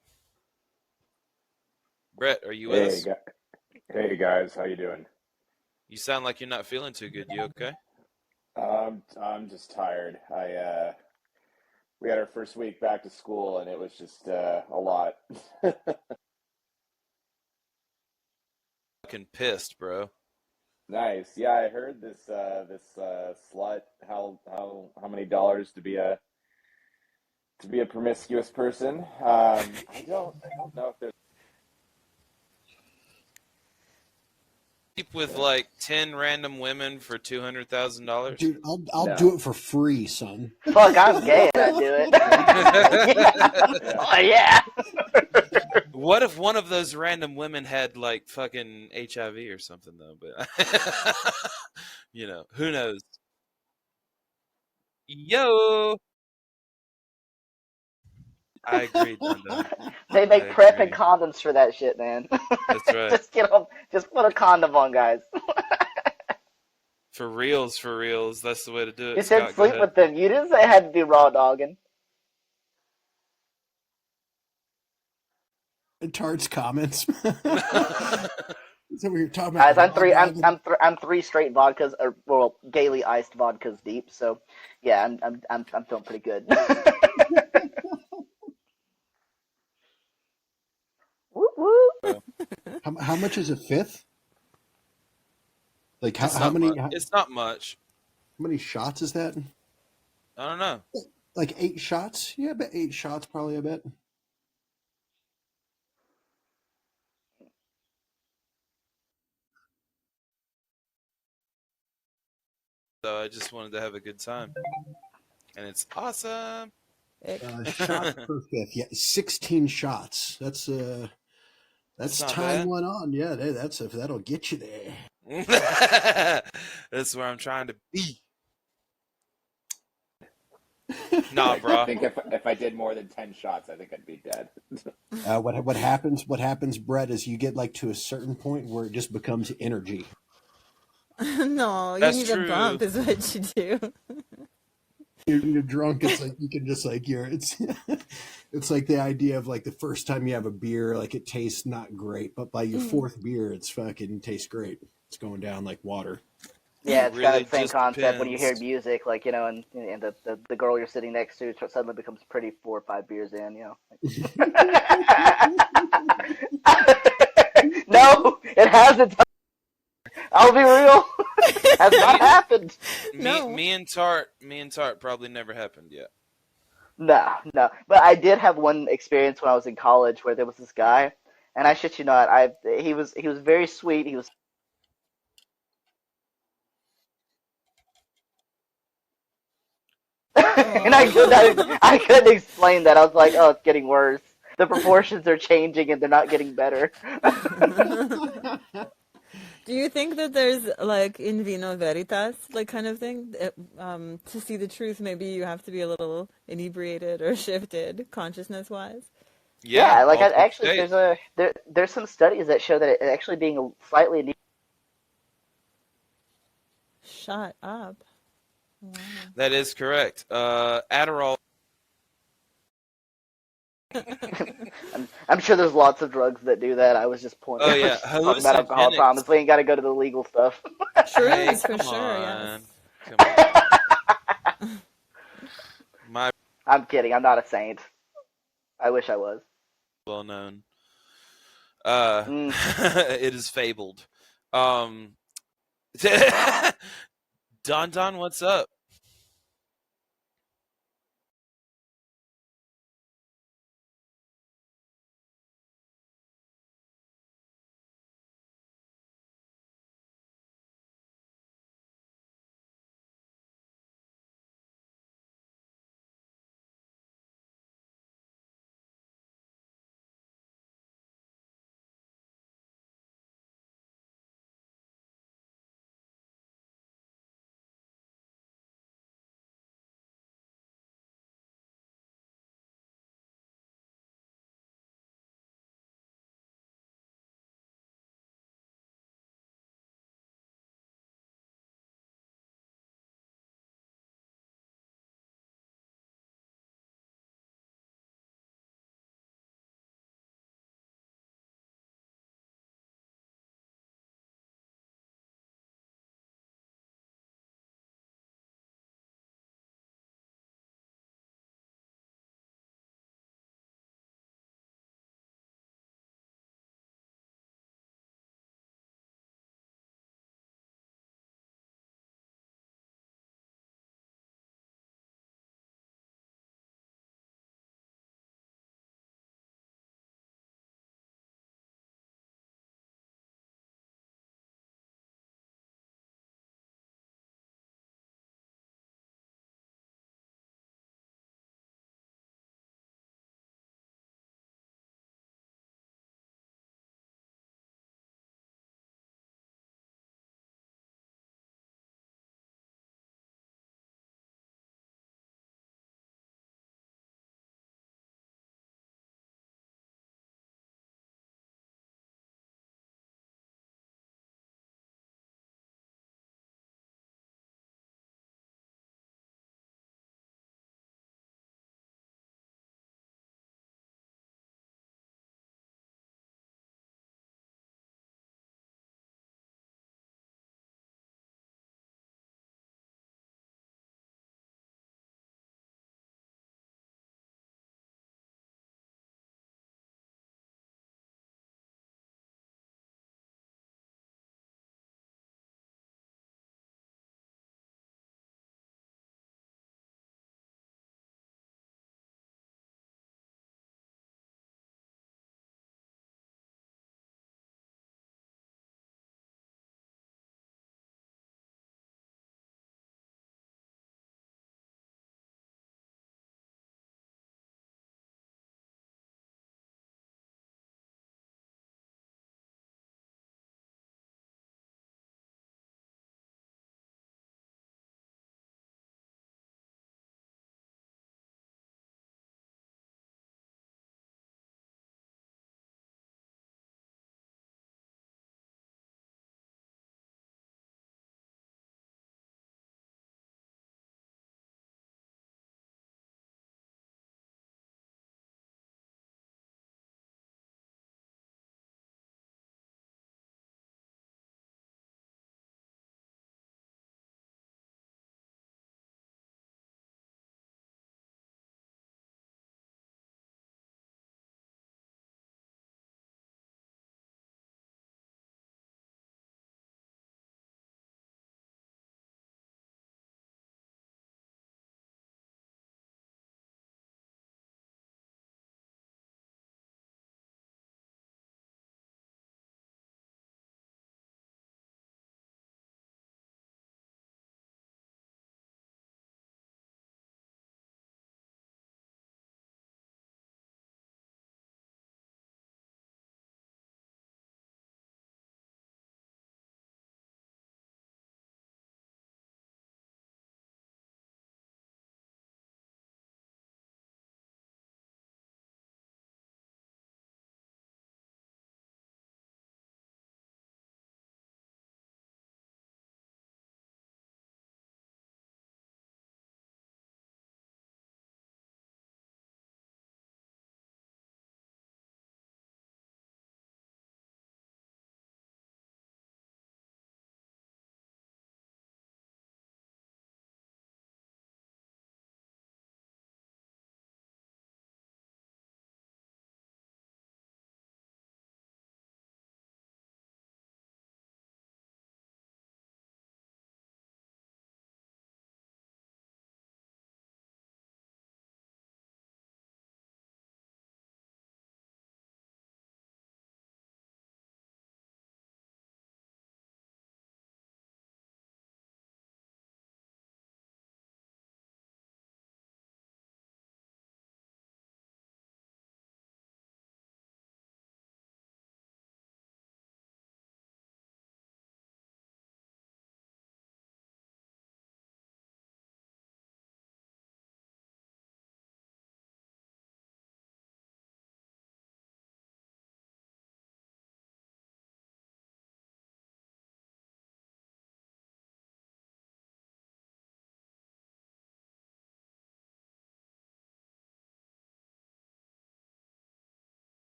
Brett, are you with us? Hey guys, how you doing? You sound like you're not feeling too good. You okay? I'm just tired. We had our first week back to school, and it was just a lot. Fucking pissed, bro. Nice. Yeah, I heard this slut. How many dollars to be a promiscuous person? I don't know if there's. With like 10 random women for $200,000. dude, I'll do it for free, son. Fuck, I'm gay and I do it. Yeah. Oh yeah. What if one of those random women had like fucking HIV or something though? But who knows? Yo, I agree, Dundon. They make PrEP and condoms for that shit, man. That's right. Just put a condom on, guys. For reals. That's the way to do it. You Scott, said sleep with them. You didn't say it had to be raw dogging. Tart's comments. So we were talking about. Guys, I'm three straight vodkas, or well, gaily iced vodkas deep. So, yeah, I'm feeling pretty good. Woo woo. How much is a fifth? Like how many? It's not much. How many shots is that? I don't know. Like 8 shots? Yeah, I bet 8 shots probably. I bet. So I just wanted to have a good time, and it's awesome. Shot per fifth. Yeah, 16 shots. That's tying bad. one on. Yeah, that'll get you there. That's where I'm trying to be. Nah, bro. I think if I did more than 10 shots, I think I'd be dead. What happens, Brett, is you get like to a certain point where it just becomes energy. No, you That's need true. a bump is what you do. You're drunk. It's like you can just like it's like the idea of like the first time you have a beer, like it tastes not great, but by your fourth beer, it's fucking tastes great. It's going down like water. Yeah, it's really kind of the same concept when you hear depends. music, like, and the girl you're sitting next to suddenly becomes pretty 4 or 5 beers in, No, it hasn't. I'll be real. Has not happened. Me and Tart probably never happened yet. No. But I did have one experience when I was in college where there was this guy, and I shit you not, he was very sweet. He was. And I couldn't explain that. I was like, oh, it's getting worse. The proportions are changing and they're not getting better. Do you think that there's like in vino veritas, like kind of thing? To see the truth, maybe you have to be a little inebriated or shifted consciousness-wise. Yeah, like actually, there's some studies that show that it actually being slightly inebriated. Shut up. Wow. That is correct. Adderall. I'm sure there's lots of drugs that do that. I was just pointing. Oh yeah, talking about alcohol. I promise we ain't got to go to the legal stuff. Sure is, for sure. Yes. Come on. I'm kidding. I'm not a saint. I wish I was. Well known. It is fabled. Um, Don, what's up?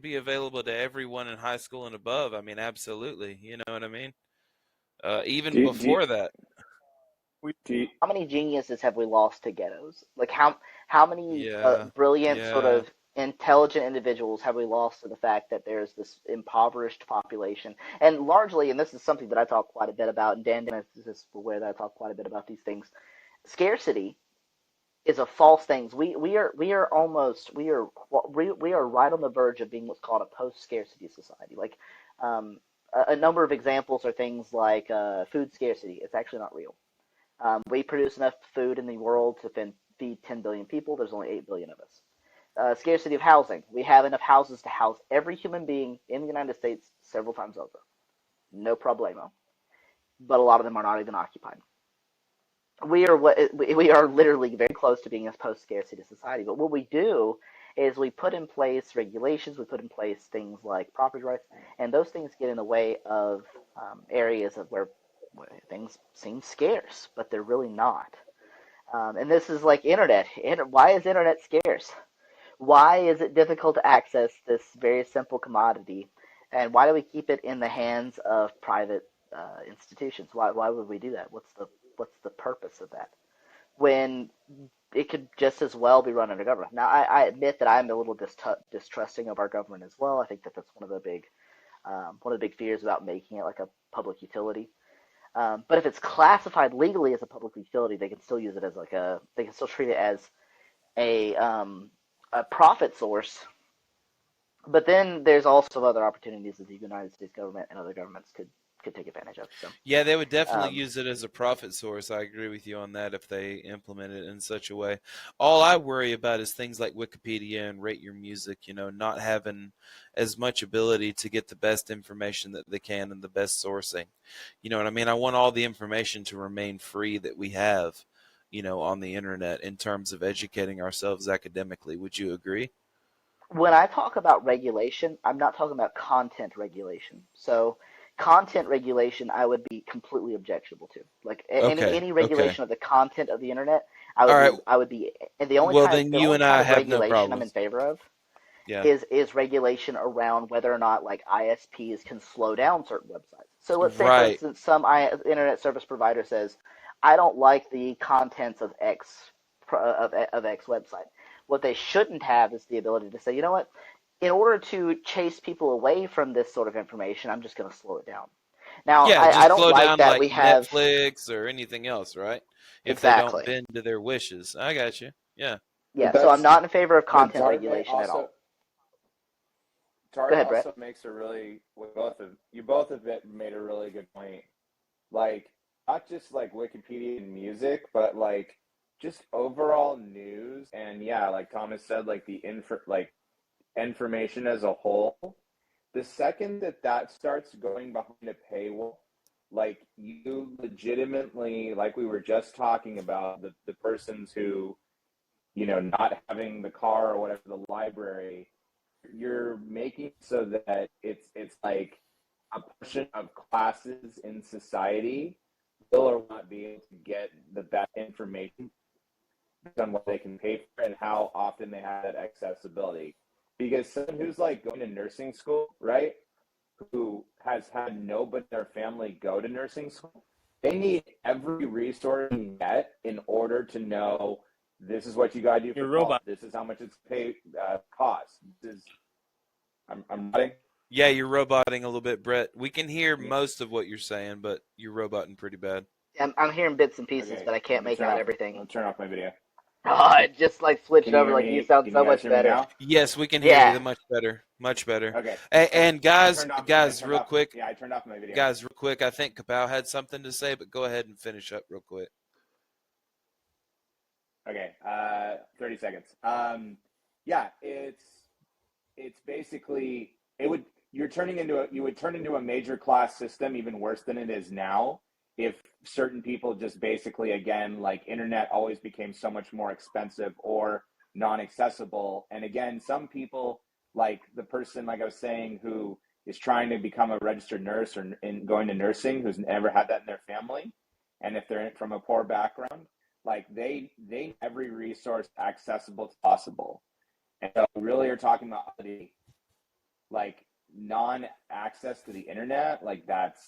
be available to everyone in high school and above. I mean, absolutely. You know what I mean? Even before that. How many geniuses have we lost to ghettos? Like how many Yeah. brilliant sort Yeah. of intelligent individuals have we lost to the fact that there's this impoverished population? And largely, and this is something that I talk quite a bit about, and Dan is aware that I talk quite a bit about these things. Scarcity is a false thing. We are right on the verge of being what's called a post-scarcity society. Like a number of examples are things like food scarcity. It's actually not real. We produce enough food in the world to feed 10 billion people. There's only 8 billion of us. Scarcity of housing. We have enough houses to house every human being in the United States several times over. No problemo. But a lot of them are not even occupied. We are literally very close to being a post-scarcity society. But what we do is we put in place regulations, we put in place things like property rights, and those things get in the way of areas of where things seem scarce, but they're really not. And this is like internet. Why is internet scarce? Why is it difficult to access this very simple commodity? And why do we keep it in the hands of private institutions? Why would we do that? What's the purpose of that? When it could just as well be run under government. Now, I admit that I'm a little distrusting of our government as well. I think that that's one of the big fears about making it like a public utility. But if it's classified legally as a public utility, they can still use it as they can still treat it as a a profit source. But then there's also other opportunities that the United States government and other governments could take advantage of. So Yeah, they would definitely um, use it as a profit source. I agree with you on that if they implement it in such a way. All I worry about is things like Wikipedia and Rate Your Music, not having as much ability to get the best information that they can and the best sourcing. You know what I mean? I want all the information to remain free that we have, on the internet in terms of educating ourselves academically. Would you agree? when I talk about regulation, I'm not talking about content regulation. So content regulation, I would be completely objectionable to. Like Okay, any okay. regulation of the content of the internet, All right. I would be. And Well, then the you only and I kind of have no regulation I'm in problems. favor of Yeah. is regulation around whether or not like ISPs can slow down certain websites. So let's say, for Right. instance, some internet service provider says, "I don't like the contents of X website." What they shouldn't have is the ability to say, "You know what? In order to chase people away from this sort of information, I'm just going to slow it down." Now, Yeah, I just don't slow like down that like we have Netflix or anything else, right? If they don't exactly. bend to their wishes. I got you. Yeah. But Yeah, so I'm that's not in favor of but content regulation at all. Go Tart ahead, Brett. also makes a really you both have made a really good point. Like not just like Wikipedia and music, but like just overall news and yeah, like Thomas said, like the information as a whole. The second that starts going behind a paywall, like you legitimately, like we were just talking about, the persons who, not having the car or whatever, the library, you're making so that it's like a portion of classes in society will or will not be able to get the best information on what they can pay for and how often they have that accessibility. Because someone who's like going to nursing school, right, who has had nobody in their family go to nursing school, they need every resource they can get in order to know this is what you got to do You're for a college. robot. This is how much it's costs. This is I'm nodding. Yeah, you're roboting a little bit, Brett. We can hear most of what you're saying, but you're roboting pretty bad. I'm hearing bits and pieces, Okay, but I can't make out everything. Let me turn off my video. Oh, it just like switched Can you over. hear Like you me? sound Can so you guys much hear me better. now? Yes, we can hear Yeah. you much better. Much better. Okay. Okay. And guys, I turned real off. quick, Yeah, I turned off my video. guys, real quick, I think Kapow had something to say, but go ahead and finish up real quick. Okay. 30 seconds. Yeah, it's basically you would turn into a major class system even worse than it is now if certain people just basically, again, like internet always became so much more expensive or non-accessible. And again, some people, like the person, like I was saying, who is trying to become a registered nurse or in going to nursing, who's never had that in their family, and if they're from a poor background, like they need every resource accessible as possible. And so we really are talking about like non-access to the internet, like that's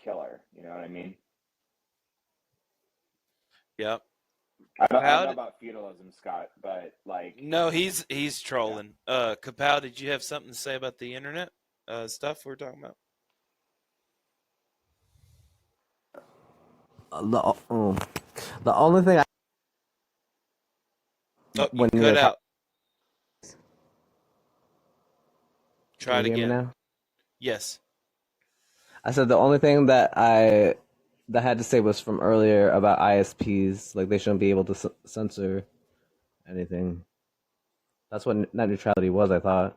killer. You know what I mean? Yep. I don't know Kapow, about feudalism, Scott, but like, no, he's trolling. Kapow, did you have something to say about the internet stuff we're talking about? The only thing Oh, you when you cut were talking, out. can Try you it hear me again. now? Yes. I said the only thing that I had to say was from earlier about ISPs, like they shouldn't be able to censor anything. That's what net neutrality was, I thought.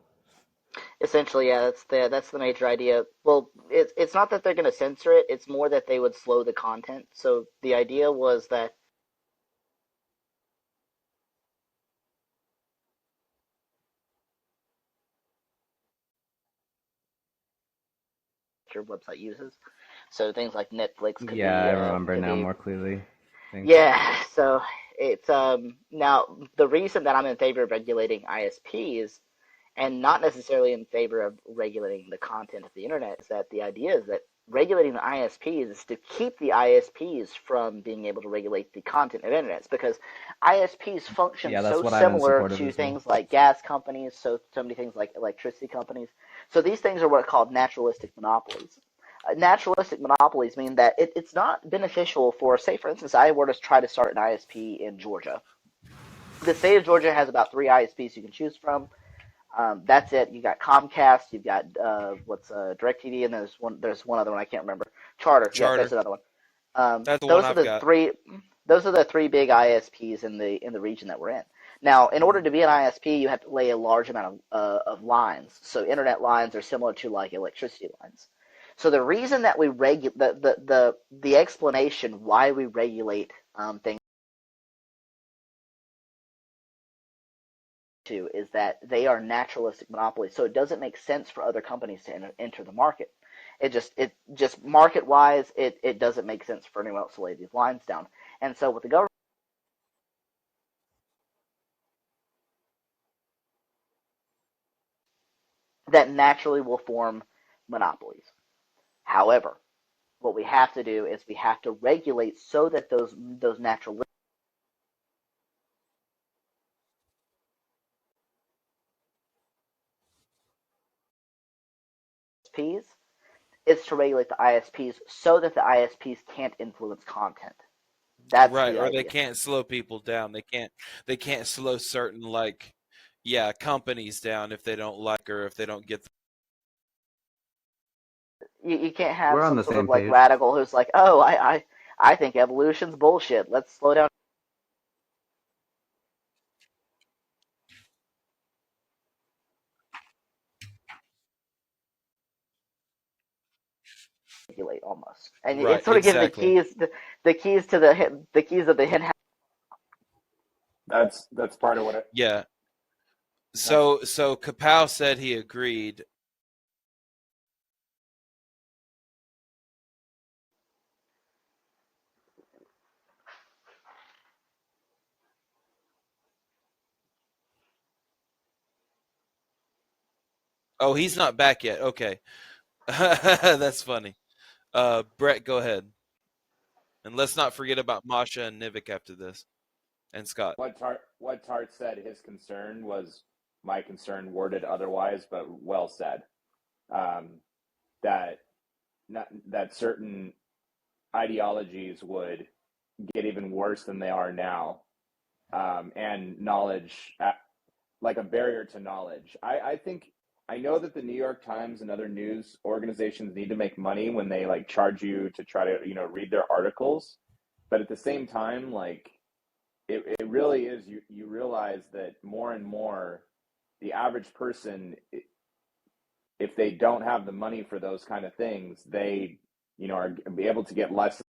Essentially, yeah, that's the major idea. Well, it's not that they're going to censor it; it's more that they would slow the content. So the idea was that your website uses. So things like Netflix Yeah, I remember could now be more clearly. Thanks. yeah. So it's now the reason that I'm in favor of regulating ISPs and not necessarily in favor of regulating the content of the internet is that the idea is that regulating the ISPs is to keep the ISPs from being able to regulate the content of internet because ISPs function Yeah, that's so what I'm in similar support of to as well. things like gas companies, so many things like electricity companies. So these things are what are called naturalistic monopolies. Naturalistic monopolies mean that it's not beneficial for, say, for instance, I were to try to start an ISP in Georgia. The state of Georgia has about 3 ISPs you can choose from. That's it. You got Comcast, you've got DirecTV, and there's one other one I can't remember. Charter. Yep, that's Charter. another one. That's the one Those are I've the got. three. Those are the three big ISPs in the region that we're in. Now, in order to be an ISP, you have to lay a large amount of lines. So internet lines are similar to like electricity lines. So the reason that we the explanation why we regulate things is that they are naturalistic monopolies. So it doesn't make sense for other companies to enter the market. It just market wise, it doesn't make sense for anyone else to lay these lines down. And so with the government, that naturally will form monopolies. However, what we have to do is we have to regulate so that those natural ISPs is to regulate the ISPs so that the ISPs can't influence content. That's Right, the or they idea. can't slow people down. They can't slow certain like yeah, companies down if they don't like or if they don't get You can't have We're on some the sort of same like page. radical who's like, oh, I think evolution's bullshit. Let's slow down. Regulate almost, and right, it's sort of give exactly. the keys to the keys of the hen house. that's part of what it. Yeah. That's So Kapow said he agreed. Oh, he's not back yet. Okay. That's funny. Brett, go ahead. And let's not forget about Masha and Nivik after this. And Scott. what Tart said. His concern was my concern worded otherwise, but well said. Um, that that certain ideologies would get even worse than they are now, and knowledge like a barrier to knowledge. I think I know that the New York Times and other news organizations need to make money when they like charge you to try to read their articles, but at the same time, like it really is you realize that more and more the average person, if they don't have the money for those kind of things, they are be able to get less.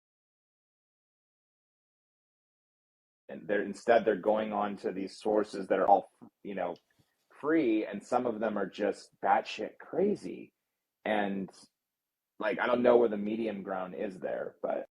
And they're going on to these sources that are all free, and some of them are just batshit crazy. And like I don't know where the medium ground is there, but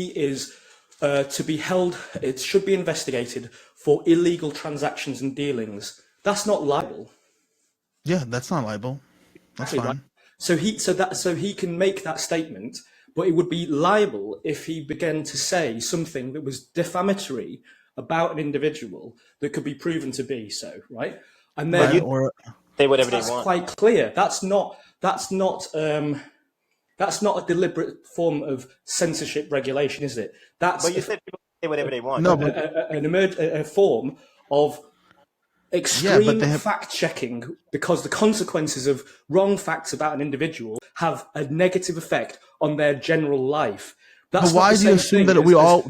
is to be held, it should be investigated for illegal transactions and dealings. That's not libel. Yeah, that's not libel. That's fine. Right? So he can make that statement, but it would be liable if he began to say something that was defamatory about an individual that could be proven to be so, right? And then say whatever that's they want. quite clear. That's not a deliberate form of censorship regulation, is it? That's But you said people say whatever they want. No, but a form of extreme fact-checking, because the consequences of wrong facts about an individual have a negative effect on their general life. That's but why do you assume that we all?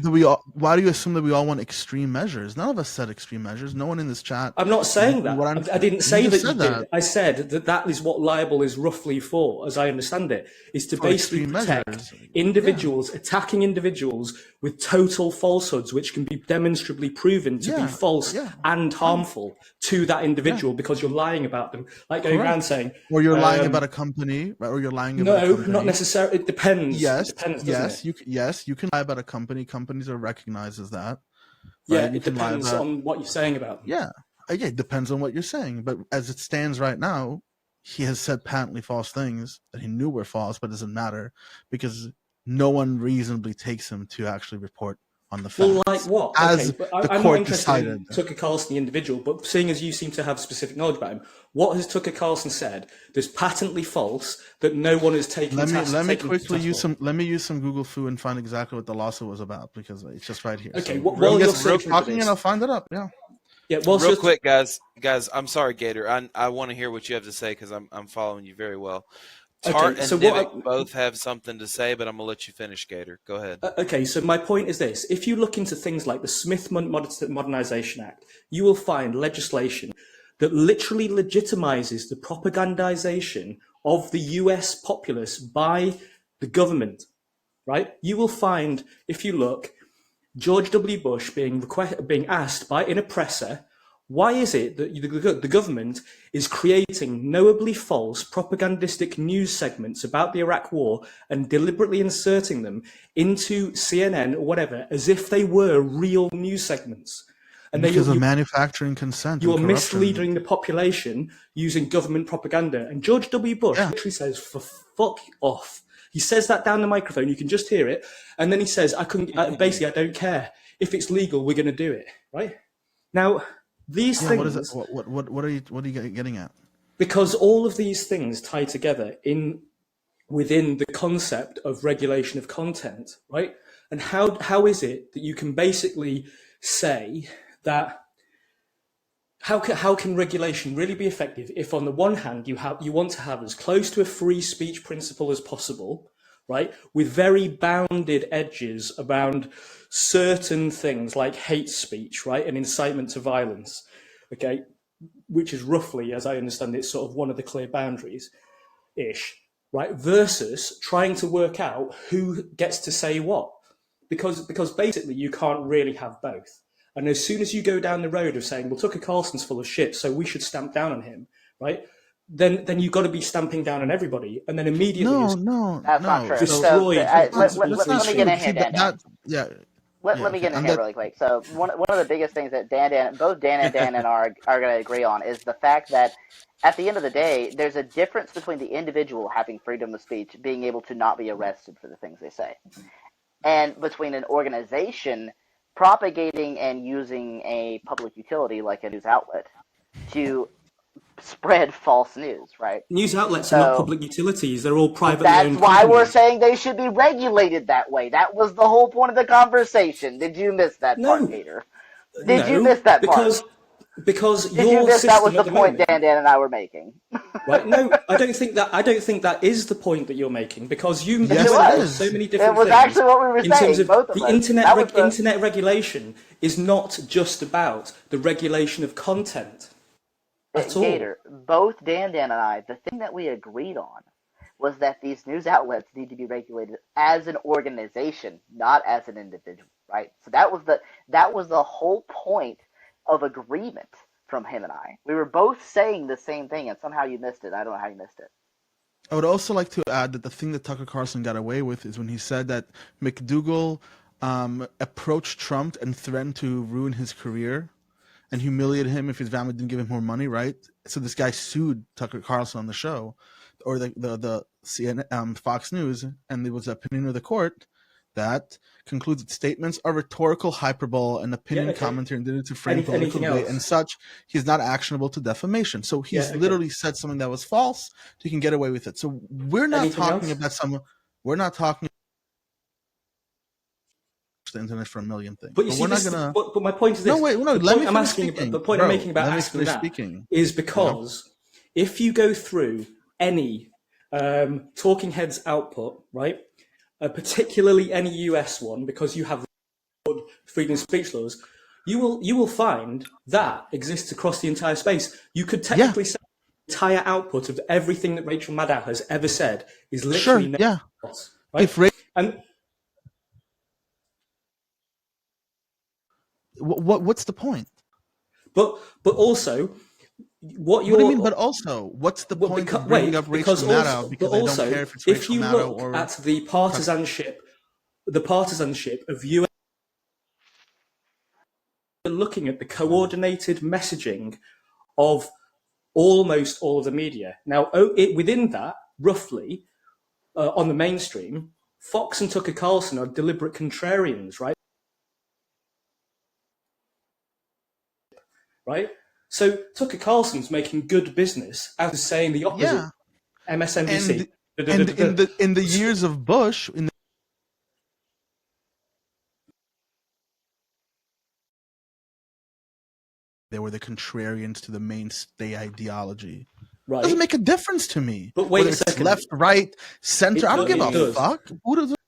Why do you assume that we all want extreme measures? None of us said extreme measures. No one in this chat. I'm not saying that. I didn't say that you did. I said that is what libel is roughly for, as I understand it, is to basically protect individuals, attacking individuals with total falsehoods, which can be demonstrably proven to be false and harmful to that individual because you're lying about them, like going around saying, or you're lying about a company, right? Or you're lying about a company. No, not necessarily. It depends. Yes, it depends, yes, you can lie about a company. Companies are recognized as that. Right? Yeah, it depends on what you're saying about them. Yeah, it depends on what you're saying. But as it stands right now, he has said patently false things that he knew were false, but it doesn't matter because no one reasonably takes him to actually report on the facts. Well, like what? As but the I'm court not interested decided. in Tucker Carlson, the individual, but seeing as you seem to have specific knowledge about him, what has Tucker Carlson said that's patently false that no one is taking? Let me quickly use some Google Foo and find exactly what the lawsuit was about because it's just right here. Okay, so while you're talking, and I'll find it up. Yeah. Yeah. Real quick, guys. I'm sorry, Gator. I want to hear what you have to say because I'm following you very well. Tart and Divic both have something to say, but I'm going to let you finish, Gator. Go ahead. Okay, so my point is this. If you look into things like the Smith Modernization Act, you will find legislation that literally legitimizes the propagandization of the US populace by the government, right? You will find, if you look, George W. Bush being asked by an oppressor, why is it that the government is creating knowably false propagandistic news segments about the Iraq war and deliberately inserting them into CNN or whatever as if they were real news segments? And because of manufacturing consent. You are misleading the population using government propaganda. And George W. Bush literally says, for fuck off. He says that down the microphone. You can just hear it. And then he says, basically, I don't care. If it's legal, we're going to do it. Right? Now, these things. What are you getting at? Because all of these things tie together within the concept of regulation of content, right? And how is it that you can basically say that how can regulation really be effective if on the one hand you want to have as close to a free speech principle as possible, right, with very bounded edges around certain things like hate speech, right, and incitement to violence, okay, which is roughly, as I understand it, sort of one of the clear boundaries ish, right, versus trying to work out who gets to say what, because basically you can't really have both. And as soon as you go down the road of saying, well, Tucker Carlson's full of shit, so we should stamp down on him, right? Then you've got to be stamping down on everybody, and then immediately that's not true. Destroy. Let me get in here, Dan. Let me get in here really quick. So one of the biggest things that both Dan and Dan are going to agree on is the fact that at the end of the day, there's a difference between the individual having freedom of speech, being able to not be arrested for the things they say, and between an organization propagating and using a public utility like a news outlet to spread false news, right? News outlets are not public utilities. They're all privately owned. That's why we're saying they should be regulated that way. That was the whole point of the conversation. Did you miss that part, Peter? Did you miss that part? Because did you miss that was the point Dan and I were making? Right? No, I don't think that is the point that you're making, because you mentioned so many different things. It was actually what we were saying. In terms of both of the us. internet regulation is not just about the regulation of content. Gator, both Dan and I, the thing that we agreed on was that these news outlets need to be regulated as an organization, not as an individual, right? So that was the whole point of agreement from him and I. We were both saying the same thing, and somehow you missed it. I don't know how you missed it. I would also like to add that the thing that Tucker Carlson got away with is when he said that McDougal approached Trump and threatened to ruin his career and humiliate him if his family didn't give him more money, right? So this guy sued Tucker Carlson on the show, or the CNN, Fox News, and there was an opinion of the court that concludes that statements are rhetorical hyperbole and opinion commentary intended to frame political debate and such. He's not actionable to defamation. So he's literally said something that was false. He can get away with it. So we're not talking about we're not talking the internet for a million things. But you see, but my point is this. No, wait, no. The point I'm making about asking that is because if you go through any talking heads output, right, particularly any US one, because you have freedom of speech laws, you will find that exists across the entire space. You could technically say the entire output of everything that Rachel Maddow has ever said is literally else, right? What's the point? But also, what do you mean? But also, what's the point of bringing up Rachel Maddow? Because I don't care if it's Rachel Maddow or... If you look at the partisanship of US, looking at the coordinated messaging of almost all of the media. Now, within that, roughly, on the mainstream, Fox and Tucker Carlson are deliberate contrarians, right? Right? So Tucker Carlson's making good business out of saying the opposite. MSNBC. And in the years of Bush, they were the contrarians to the mainstay ideology. Right. It doesn't make a difference to me. But wait whether a second. It's left, right, center. I don't give a fuck.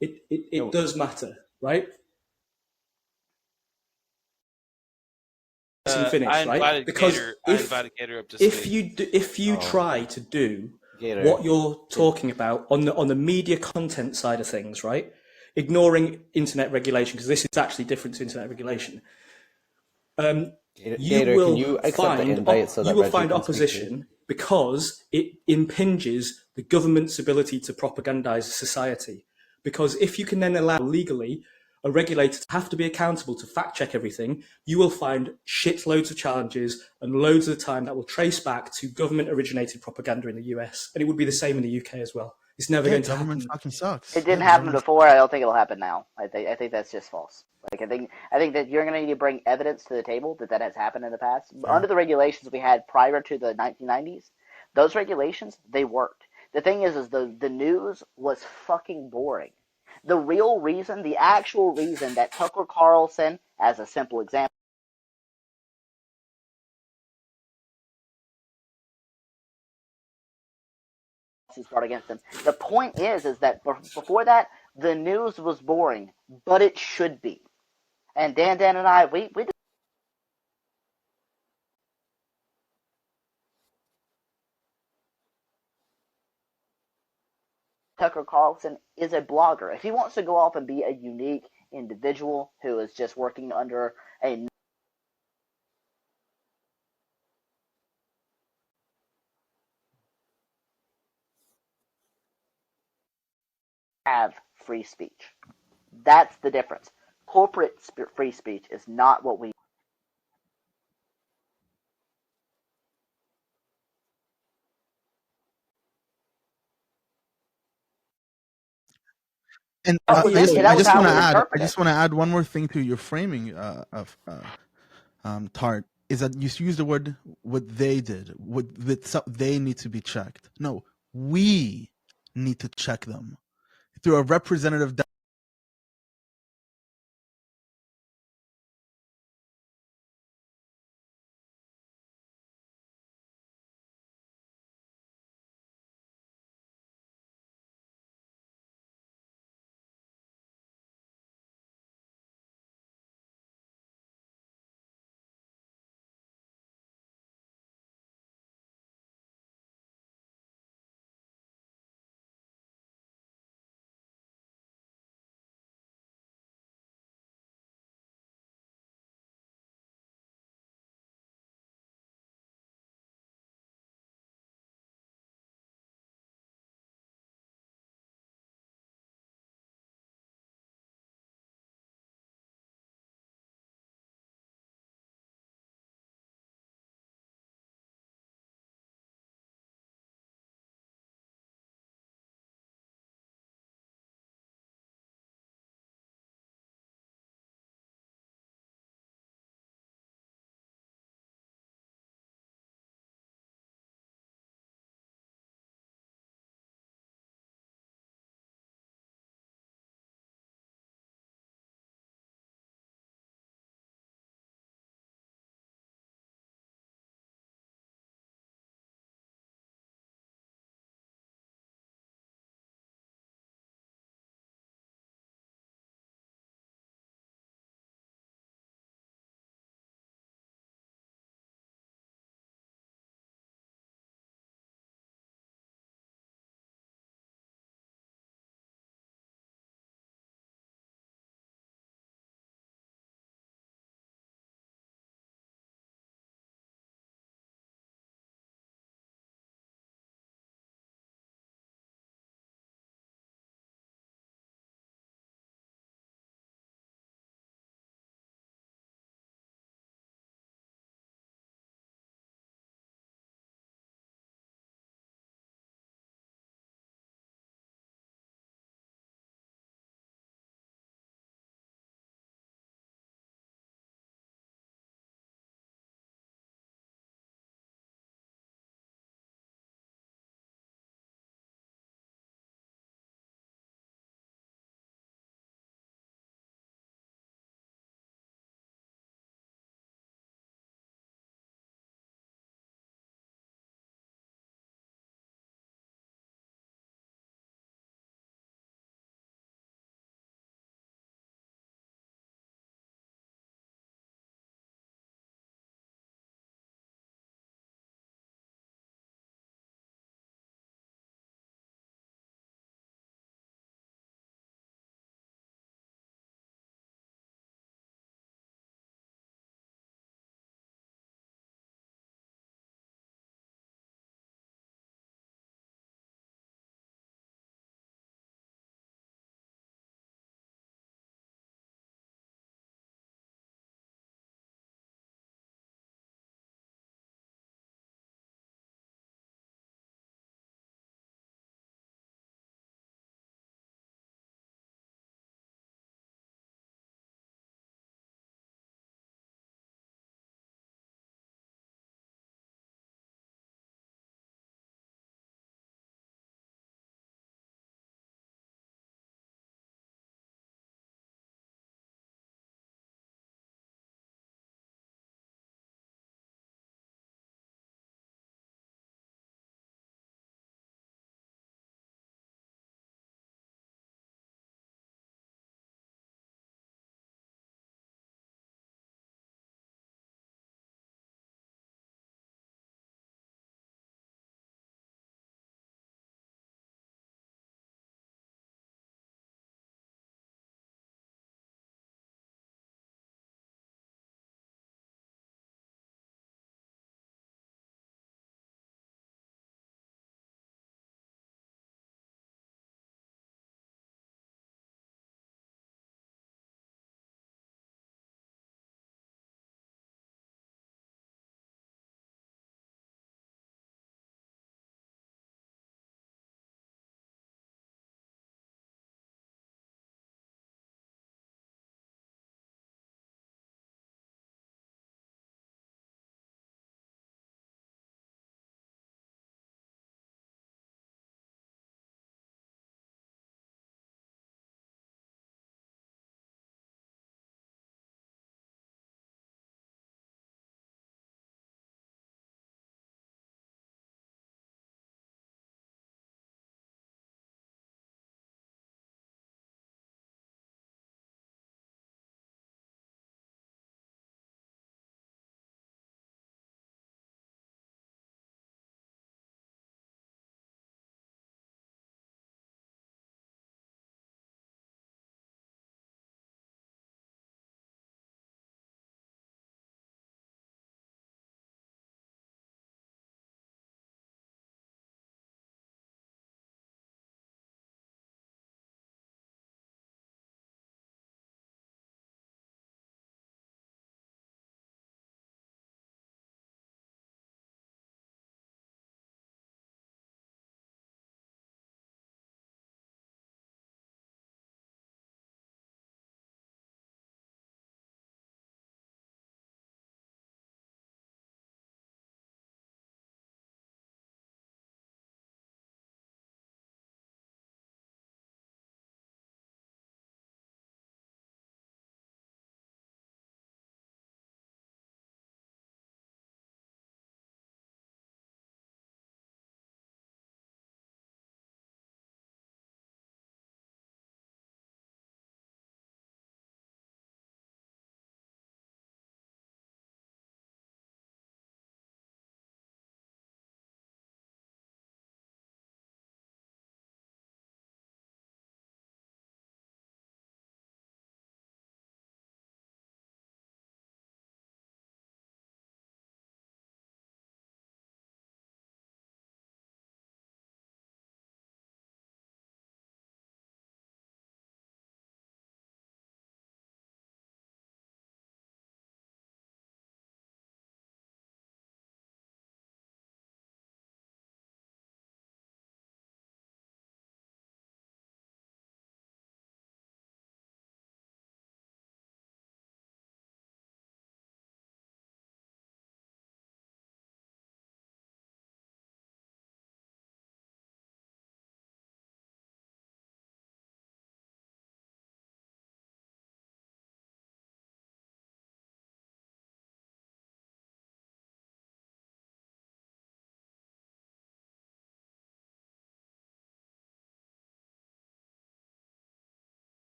It does matter, right? I invited Gator up to speak. If you try to do what you're talking about on the media content side of things, right, ignoring internet regulation, because this is actually different to internet regulation, you will find opposition because it impinges the government's ability to propagandize society. Because if you can then allow legally a regulator to have to be accountable to fact check everything, you will find shitloads of challenges and loads of the time that will trace back to government originated propaganda in the US. And it would be the same in the UK as well. It's never going to happen. Government fucking sucks. It didn't happen before. I don't think it'll happen now. I think that's just false. Like I think that you're going to need to bring evidence to the table that has happened in the past. Under the regulations we had prior to the 1990s, those regulations, they worked. The thing is the news was fucking boring. The real reason, the actual reason that Tucker Carlson, as a simple example, brought against him. The point is that before that, the news was boring, but it should be. And Dan and I, we Tucker Carlson is a blogger. If he wants to go off and be a unique individual who is just working under a have free speech. That's the difference. Corporate free speech is not what we And I just want to add one more thing to your framing of Tart, is that you use the word what they did, they need to be checked. No, we need to check them through a representative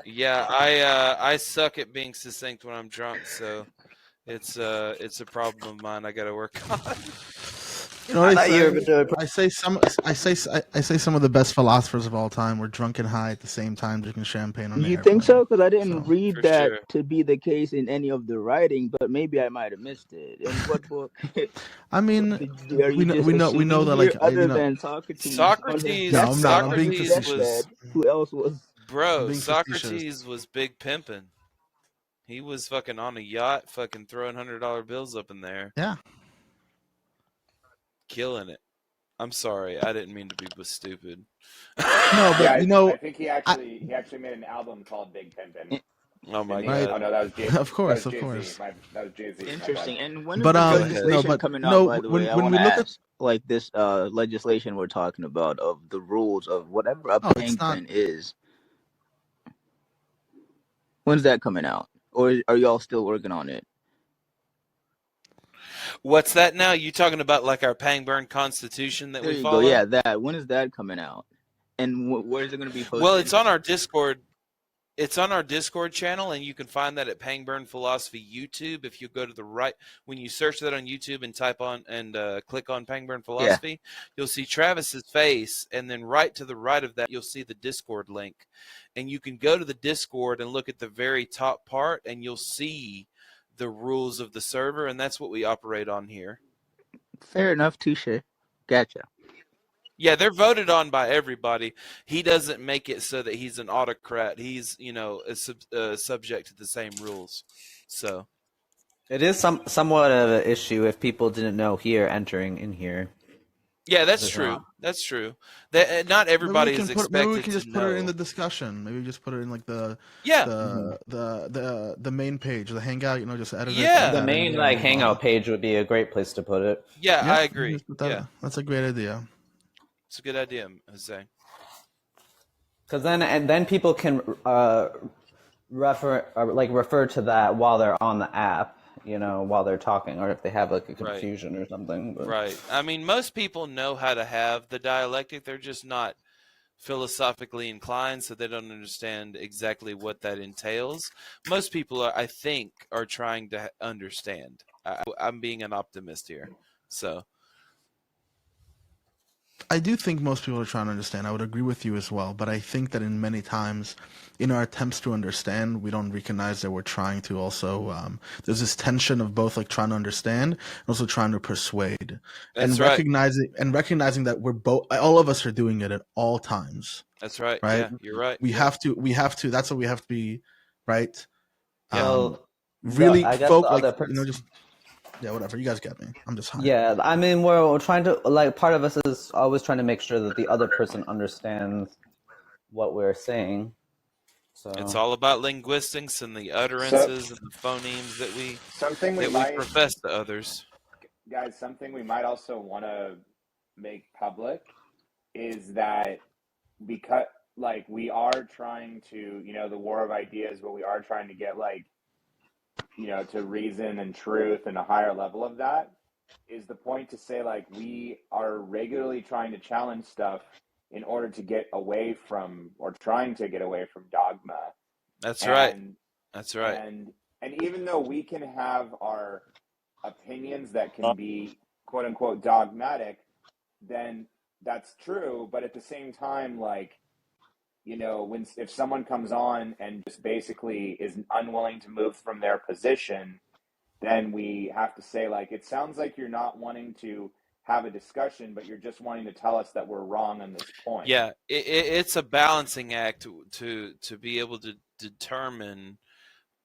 Yeah, I suck at being succinct when I'm drunk, so it's a problem of mine I got to work on. You know what I say some of the best philosophers of all time were drunk and high at the same time, drinking champagne on the You airplane. think so? Because I didn't read For that sure. to be the case in any of the writing, but maybe I might have missed it. In what book? I mean, Are you just we know assuming that here, like other than Socrates on his Socrates, no, I'm not. I'm on being his Socrates facetious. was deathbed? Who else was? I'm bro. being facetious. Socrates was big pimping. He was fucking on a yacht, fucking throwing $100 bills up in there. Yeah. Killing it. I'm sorry, I didn't mean to be stupid. No, but Yeah, you know, I think he actually made an album called Big Pimpin'. Oh my Right. god. Oh no, that was Jay. Of course, that was of Jay-Z. course. That was Jay-Z. Interesting. And when is But this Go ahead. legislation but coming you out? know, By the way, I when want we to look at ask, like this legislation we're talking about of the rules of whatever a it's not. pangpin is. When's that coming out? Or are y'all still working on it? What's that now? You talking about like our Pangburn Constitution that There we you go. follow? Yeah, that. When is that coming out? And where is it going to be posted? Well, it's on our Discord. It's on our Discord channel, and you can find that at Pangburn Philosophy YouTube. If you go to the right, when you search that on YouTube and type on and click on Pangburn Philosophy, you'll see Travis's face, and then right to the right of that, you'll see the Discord link, and you can go to the Discord and look at the very top part, and you'll see the rules of the server, and that's what we operate on here. Fair enough, touche. Gotcha. Yeah, they're voted on by everybody. He doesn't make it so that he's an autocrat. He's, subject to the same rules. So It is somewhat of an issue if people didn't know here entering in here. yeah, that's true. That's true. Not everybody is expected Maybe we can just to put know. it in the discussion. Maybe just put it in like the main page, the hangout. Just edit it. Yeah. The main hangout page would be a great place to put it. Yeah, I agree. That's a great idea. It's a good idea, Jose. Because then people can refer to that while they're on the app, while they're talking, or if they have like a confusion or something. But. Right. I mean, most people know how to have the dialectic. They're just not philosophically inclined, so they don't understand exactly what that entails. Most people, I think, are trying to understand. I'm being an optimist here. So. I do think most people are trying to understand. I would agree with you as well. But I think that in many times, in our attempts to understand, we don't recognize that we're trying to also, there's this tension of both like trying to understand and also trying to persuade. That's and recognizing that we're all of us are doing it at all times. That's right. Right. Yeah, you're right. We have to, that's what we have to be, right? Really yeah, whatever. You guys get me. I'm just high. Yeah, I mean, we're trying to, part of us is always trying to make sure that the other person understands what we're saying. So it's all about linguistics and the utterances and the phonemes that we profess to others. Guys, something we might also want to make public is that because, we are trying to, the war of ideas, but we are trying to get, to reason and truth and a higher level of that, is the point to say, we are regularly trying to challenge stuff in order to get away from, or trying to get away from dogma. That's right. And even though we can have our opinions that can be quote unquote dogmatic, then that's true. But at the same time, if someone comes on and just basically is unwilling to move from their position, then we have to say, it sounds like you're not wanting to have a discussion, but you're just wanting to tell us that we're wrong on this point. Yeah, it's a balancing act to be able to determine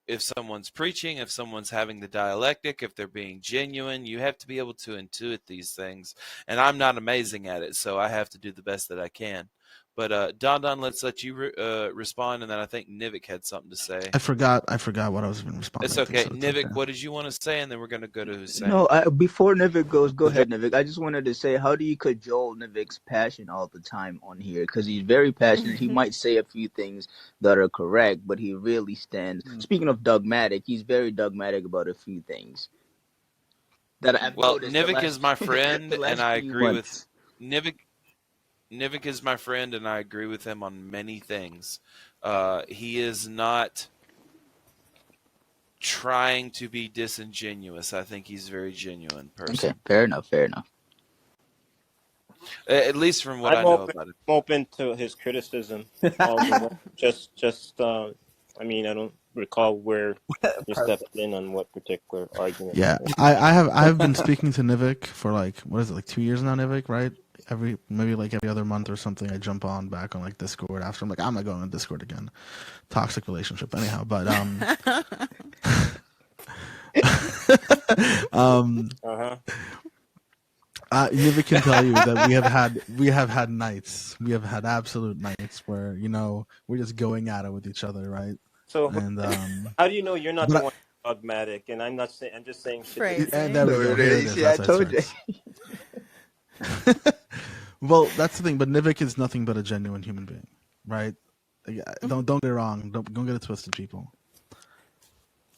if someone's preaching, if someone's having the dialectic, if they're being genuine. You have to be able to intuit these things, and I'm not amazing at it, so I have to do the best that I can. But Don, let's let you respond, and then I think Nivik had something to say. I forgot what I was going to respond. It's okay. Nivik, what did you want to say? And then we're going to go to Hussein. No, before Nivik goes, go ahead, Nivik. I just wanted to say, how do you cajole Nivik's passion all the time on here? Because he's very passionate. He might say a few things that are correct, but he really stands. Speaking of dogmatic, he's very dogmatic about a few things. That I've noticed Nivik is my friend, and I agree with Nivik. Nivik is my friend, and I agree with him on many things. He is not trying to be disingenuous. I think he's a very genuine person. Okay, fair enough. Fair enough. At least from what I I'm know open about him. open to his criticism. Also, just I mean, I don't recall where you stepped in on what particular argument. Yeah, I've been speaking to Nivik for like, what is it, like 2 years now, Nivik, right? Maybe like every other month or something, I jump on back on like Discord after. I'm like, I'm not going on Discord again. Toxic relationship, anyhow. But Uh-huh. Nivik can tell you that we have had nights, we have had absolute nights where we're just going at it with each other, right? So And how do you know you're not but the one dogmatic? And I'm not saying. I'm just saying shit. and there we go. Here it is. See, I That's how it told you. starts. Well, that's the thing. But Nivik is nothing but a genuine human being, right? Don't get it wrong. Don't get it twisted, people.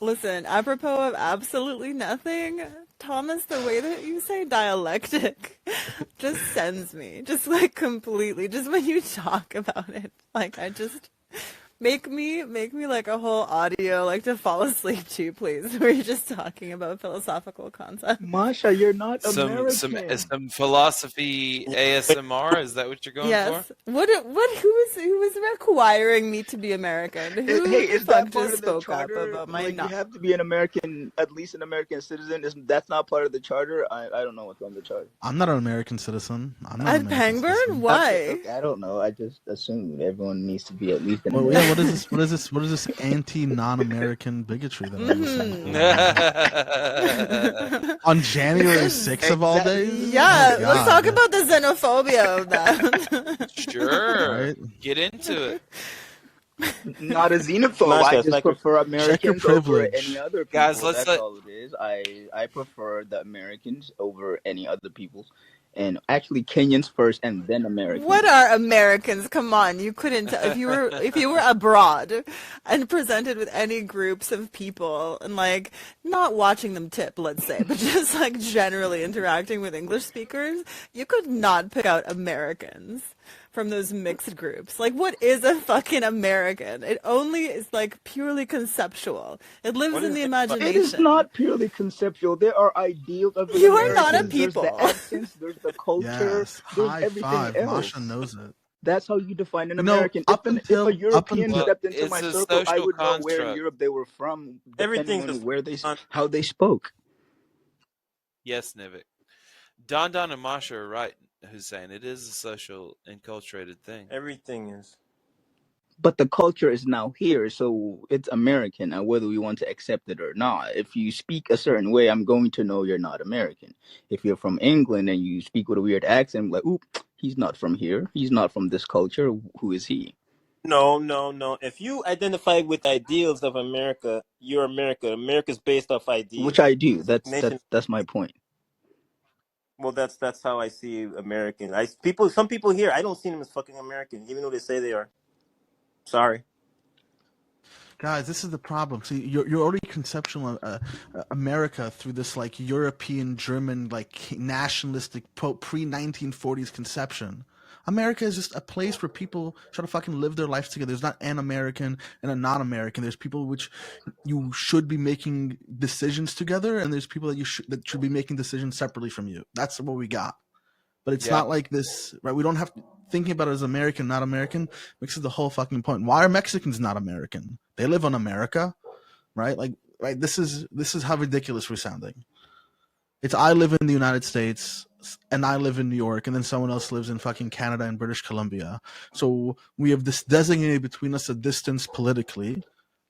Listen, apropos of absolutely nothing, Thomas, the way that you say dialectic just sends me, just like completely, just when you talk about it, like I just make me like a whole audio like to fall asleep to, please, where you're just talking about philosophical concepts. Masha, you're not American. Some philosophy ASMR. Is that what you're going Yes. for? What? Who was requiring me to be American? Who Hey, the is fuck that part just of the spoke charter? up about my Like, not? you have to be an American, at least an American citizen. That's not part of the charter. I don't know what's on the charter. I'm not an American citizen. I'm not At an American Pangburn? citizen. Why? Okay, I don't know. I just assumed everyone needs to be at least an Well, American. yeah. What is this anti-non-American bigotry that I'm listening Mm-hmm. to? On January 6th of all days? Yeah, Oh, let's talk God. about the xenophobia of that. Sure. Right? Get into it. Not a xenophobe. Masha, I it's just like prefer Check your Americans over privilege. any other people. Guys, let's That's let all it is. I prefer the Americans over any other peoples, and actually Kenyans first and then Americans. What are Americans? Come on, you couldn't if you were abroad and presented with any groups of people and like not watching them tip, let's say, but just like generally interacting with English speakers, you could not pick out Americans from those mixed groups. Like, what is a fucking American? It only is like purely conceptual. It lives in the imagination. It is not purely conceptual. There are ideals of You Americans. are not a There's people. the accents. There's the culture. Yes. There's High everything five. else. Masha knows it. That's how you define an You know, American. up If until a European Well, stepped into it's my a circle, I social would know where in construct. Europe they were from, depending everything's on a how they spoke. Yes, Nivik. Don and Masha are right, Hussein. It is a social, enculturated thing. everything is. But the culture is now here, so it's American, and whether we want to accept it or not. If you speak a certain way, I'm going to know you're not American. If you're from England and you speak with a weird accent, I'm like, oop, he's not from here. He's not from this culture. Who is he? No. If you identify with ideals of America, you're America. America's based off ideals. Which I do. Nation. That's my point. Well, that's how I see American. Some people here, I don't see them as fucking American, even though they say they are. Sorry. Guys, this is the problem. See, you're already conceptual America through this like European, German, like nationalistic pre-1940s conception. America is just a place where people try to fucking live their lives together. There's not an American and a non-American. There's people which you should be making decisions together, and there's people that should be making decisions separately from you. That's what we got. But it's not like this, right? We don't have to thinking about it as American, not American, mixes the whole fucking point. Why are Mexicans not American? They live on America, right? Like, right? This is how ridiculous we're sounding. It's I live in the United States and I live in New York, and then someone else lives in fucking Canada and British Columbia. So we have this designated between us a distance politically,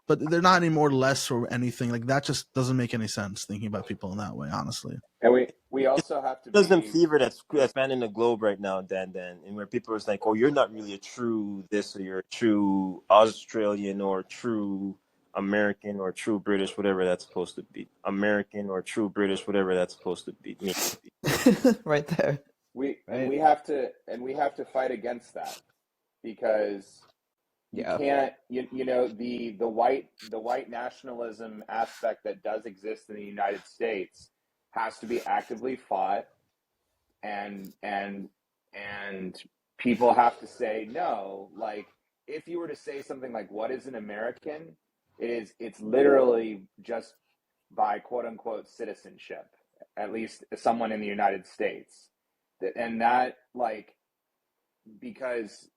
but they're not any more less or anything. Like that just doesn't make any sense thinking about people in that way, honestly. And we also have to There's some be. fever that's spanning the globe right now, Dan, and where people are like, oh, you're not really a true this, or you're a true Australian, or true American, or true British, whatever that's supposed to be. American or true British, whatever that's supposed to be. Right there. We have to fight against that, because you can't, the white nationalism aspect that does exist in the United States has to be actively fought and people have to say no. Like, if you were to say something like, what is an American? It's literally just by quote unquote citizenship, at least someone in the United States. And that, like, because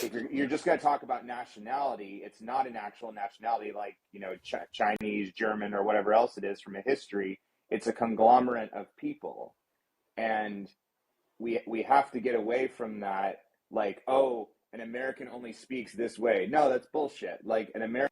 if you're just going to talk about nationality, it's not an actual nationality like, you know, Chinese, German, or whatever else it is from a history. It's a conglomerate of people. And we have to get away from that, like, oh, an American only speaks this way. No, that's bullshit. Like, an American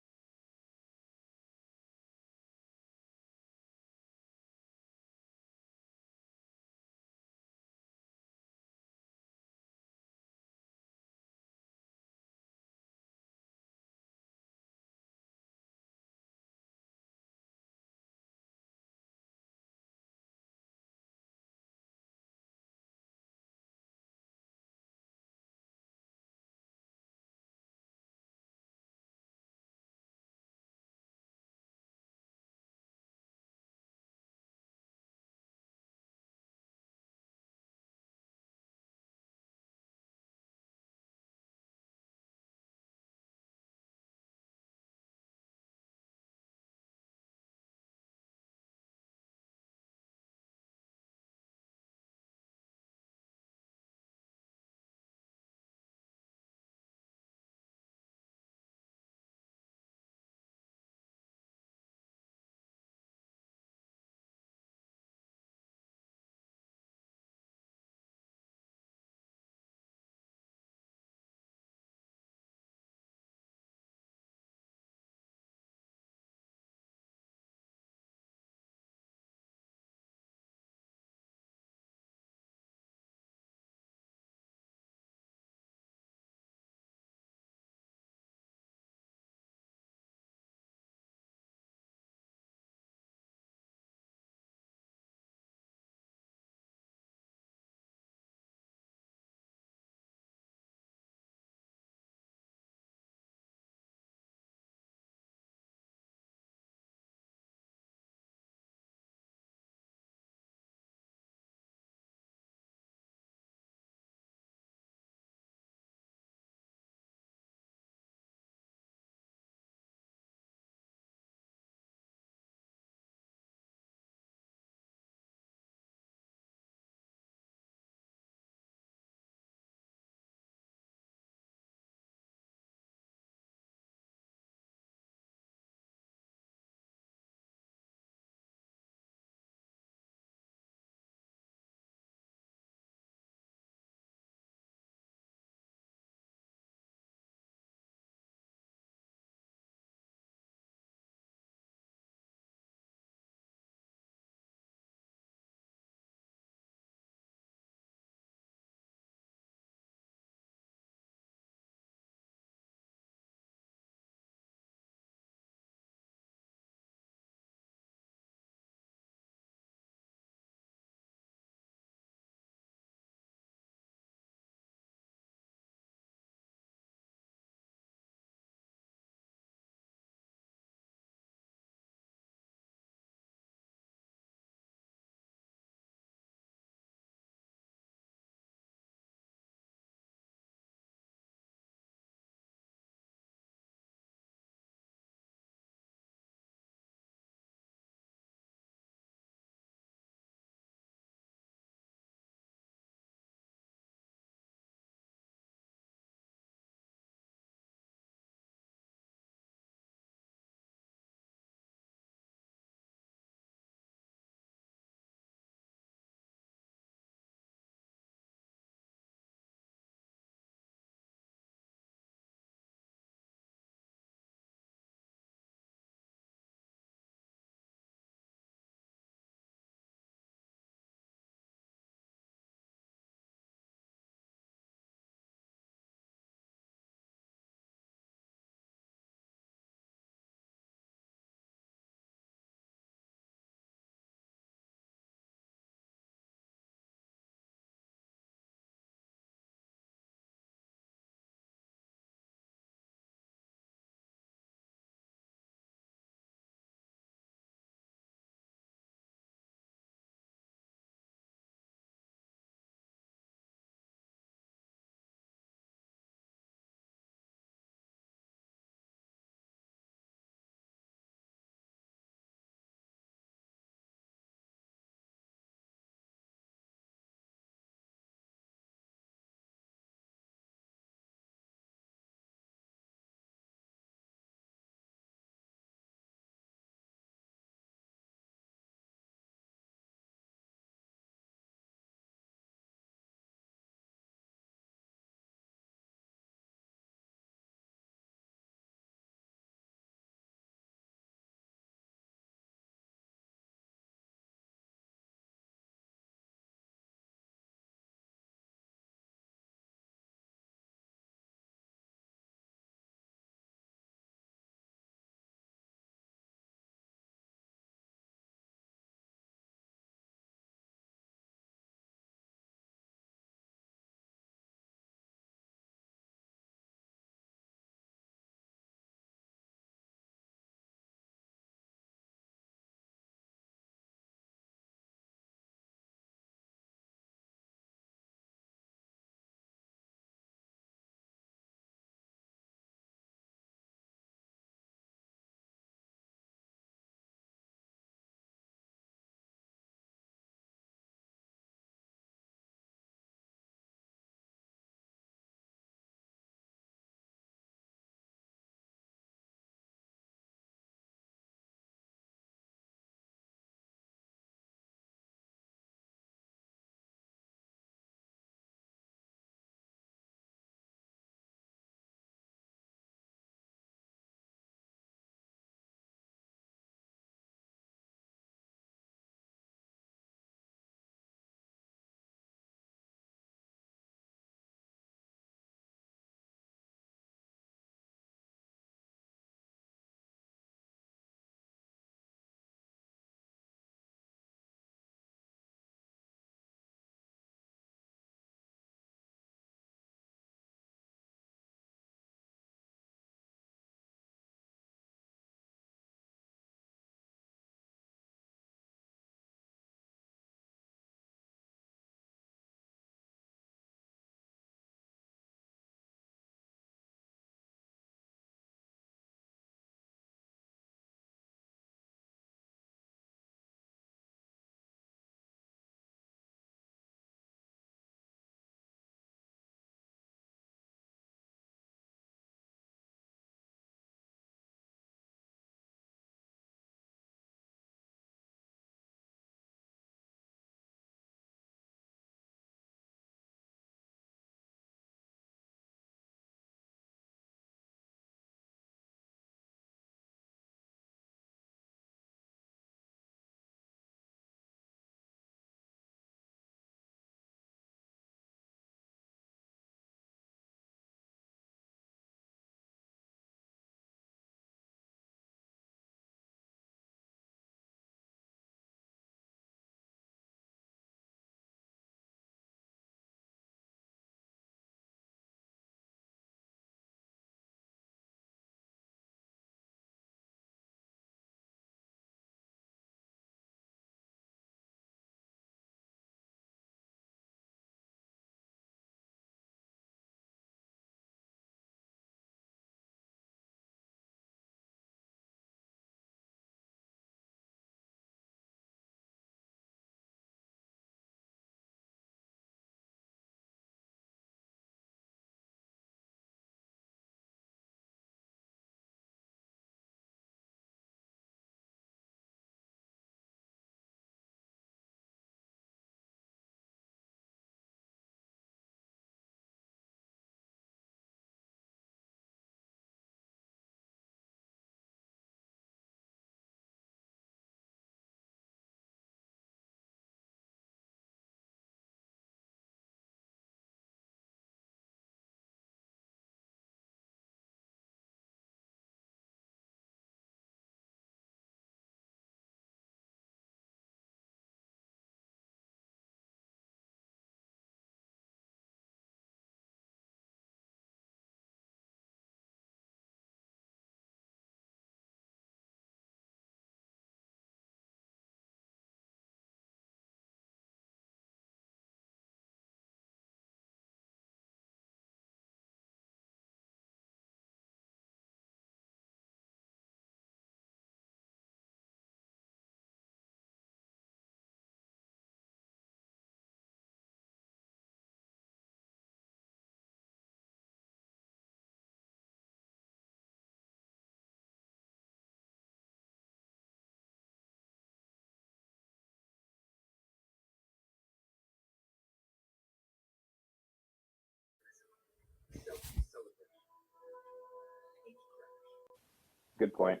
Good point.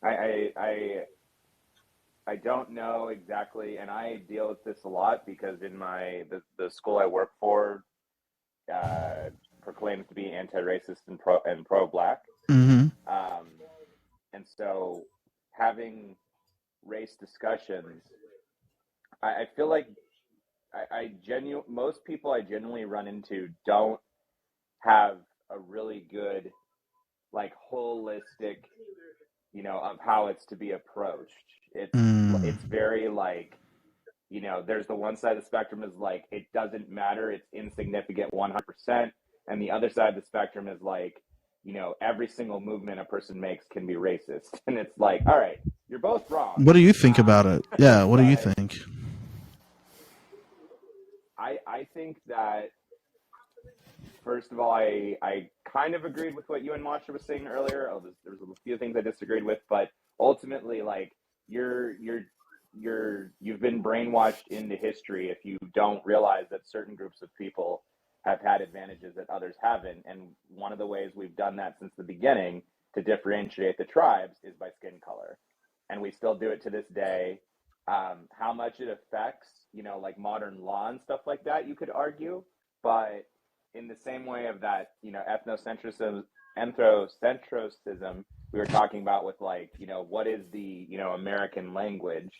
I don't know exactly, and I deal with this a lot because in the school I work for proclaims to be anti-racist and pro-black, Mm-hmm. and so having race discussions, I feel like most people I genuinely run into don't have a really good, like, holistic, of how it's to be approached. It's very like, there's the one side of the spectrum is like, it doesn't matter, it's insignificant 100%, and the other side of the spectrum is like, every single movement a person makes can be racist, and it's like, all right, you're both wrong. What do you think about it? Yeah, what do you think? I think that, first of all, I kind of agreed with what you and Masha was saying earlier. There's a few things I disagreed with, but ultimately, like, you've been brainwashed into history if you don't realize that certain groups of people have had advantages that others haven't. And one of the ways we've done that since the beginning to differentiate the tribes is by skin color, and we still do it to this day. How much it affects, like modern law and stuff like that, you could argue, but in the same way of that, ethnocentrism, anthrocentricism we were talking about with, like, what is the, American language,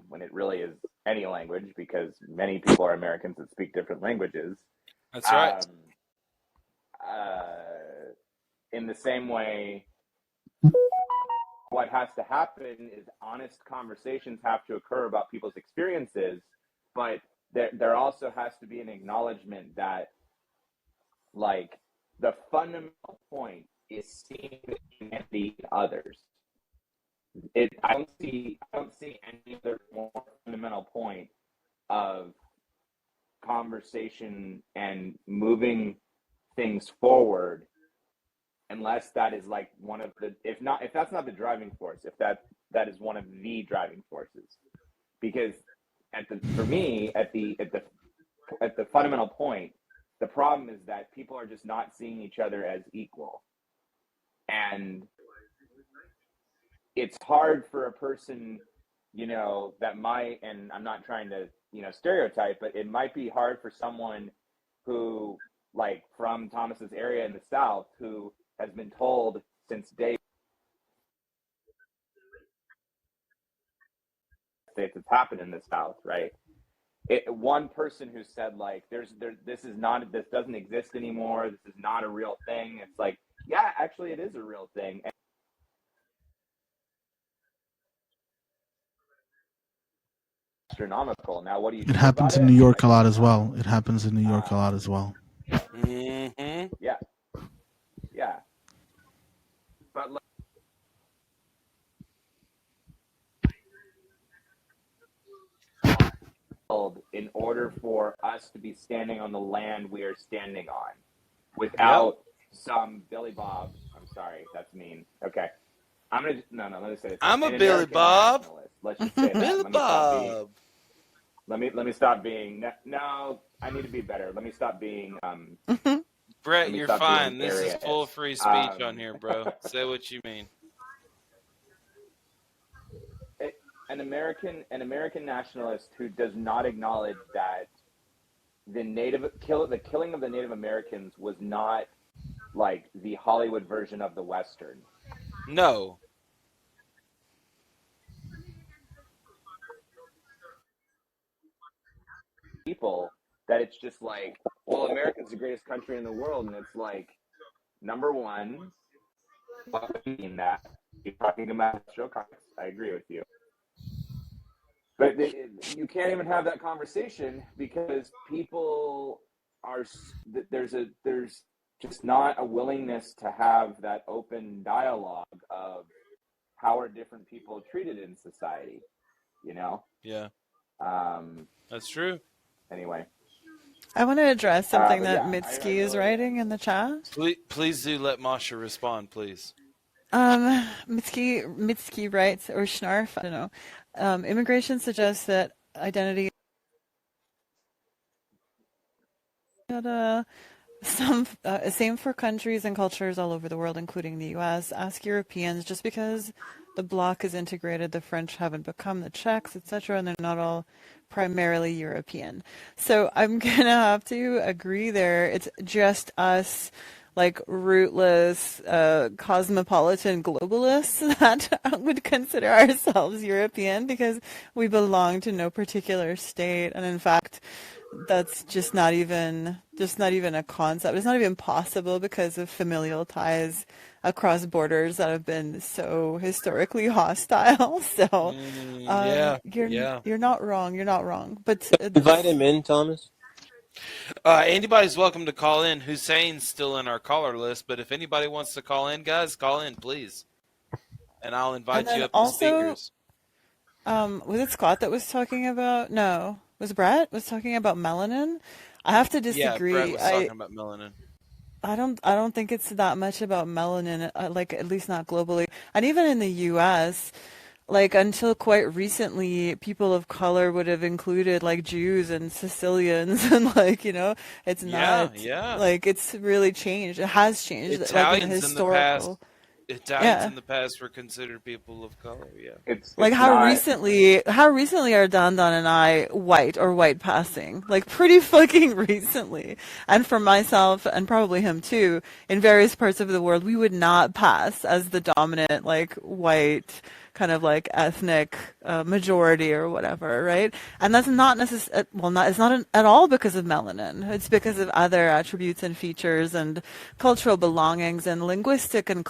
when it really is any language, because many people are Americans that speak different languages. That's right. In the same way, what has to happen is honest conversations have to occur about people's experiences, but there also has to be an acknowledgement that, like, the fundamental point is seeing the humanity in others. I don't see any other more fundamental point of conversation and moving things forward, unless that is like one of the, if that's not the driving force, if that is one of the driving forces. Because for me, at the fundamental point, the problem is that people are just not seeing each other as equal. And it's hard for a person, that might, and I'm not trying to, stereotype, but it might be hard for someone who, like, from Thomas's area in the South, who has been told since day States it's happened in the South, right? One person who said, like, this doesn't exist anymore, this is not a real thing. It's like, yeah, actually it is a real thing. Astronomical. Now, what do you do? It happens in New York a lot as well. It happens in New York a lot as well. Mm-hmm. Yeah. But in order for us to be standing on the land we are standing on, without some Billy Bob. I'm sorry, that's mean. Okay, I'm gonna let me say this. I'm a Billy Bob. Let's just say that. Billy Bob. Let me stop being. No, I need to be better. Let me stop being. Brett, you're fine. This is full free speech on here, bro. Say what you mean. An American nationalist who does not acknowledge that the killing of the Native Americans was not like the Hollywood version of the Western. No. People that it's just like, well, America's the greatest country in the world, and it's like, number one, what do you mean that? You're talking about show comics. I agree with you. But you can't even have that conversation because people are, there's just not a willingness to have that open dialogue of how are different people treated in society, Yeah. That's true. Anyway. I want to address something that Mitski is writing in the chat. Please do let Masha respond, please. Mitski writes, or Schnarf, I don't know. Immigration suggests that identity Same for countries and cultures all over the world, including the U.S. Ask Europeans. Just because the bloc is integrated, the French haven't become the Czechs, etc., and they're not all primarily European. So I'm gonna have to agree there. It's just us, like rootless, cosmopolitan globalists that would consider ourselves European because we belong to no particular state, and in fact, that's just not even a concept. It's not even possible because of familial ties across borders that have been so historically hostile. So, Yeah, you're yeah. you're not wrong. You're not wrong. But Invite him in, Thomas. Anybody's welcome to call in. Hussein's still in our caller list, but if anybody wants to call in, guys, call in, please. And I'll invite you up to speakers. Was it Scott that was talking about? No, was Brett was talking about melanin? I have to disagree. Yeah, Brett was talking about melanin. I don't think it's that much about melanin, like at least not globally. And even in the US, like until quite recently, people of color would have included like Jews and Sicilians and like, it's not like it's really changed. It has changed. Italians like in the historical. Italians in the past were considered people of color, yeah. It's like how recently are Dandan and I white or white passing? Like pretty fucking recently. And for myself and probably him too, in various parts of the world, we would not pass as the dominant like white kind of like ethnic majority or whatever, right? And that's not necessarily, it's not at all because of melanin. It's because of other attributes and features and cultural belongings and linguistic and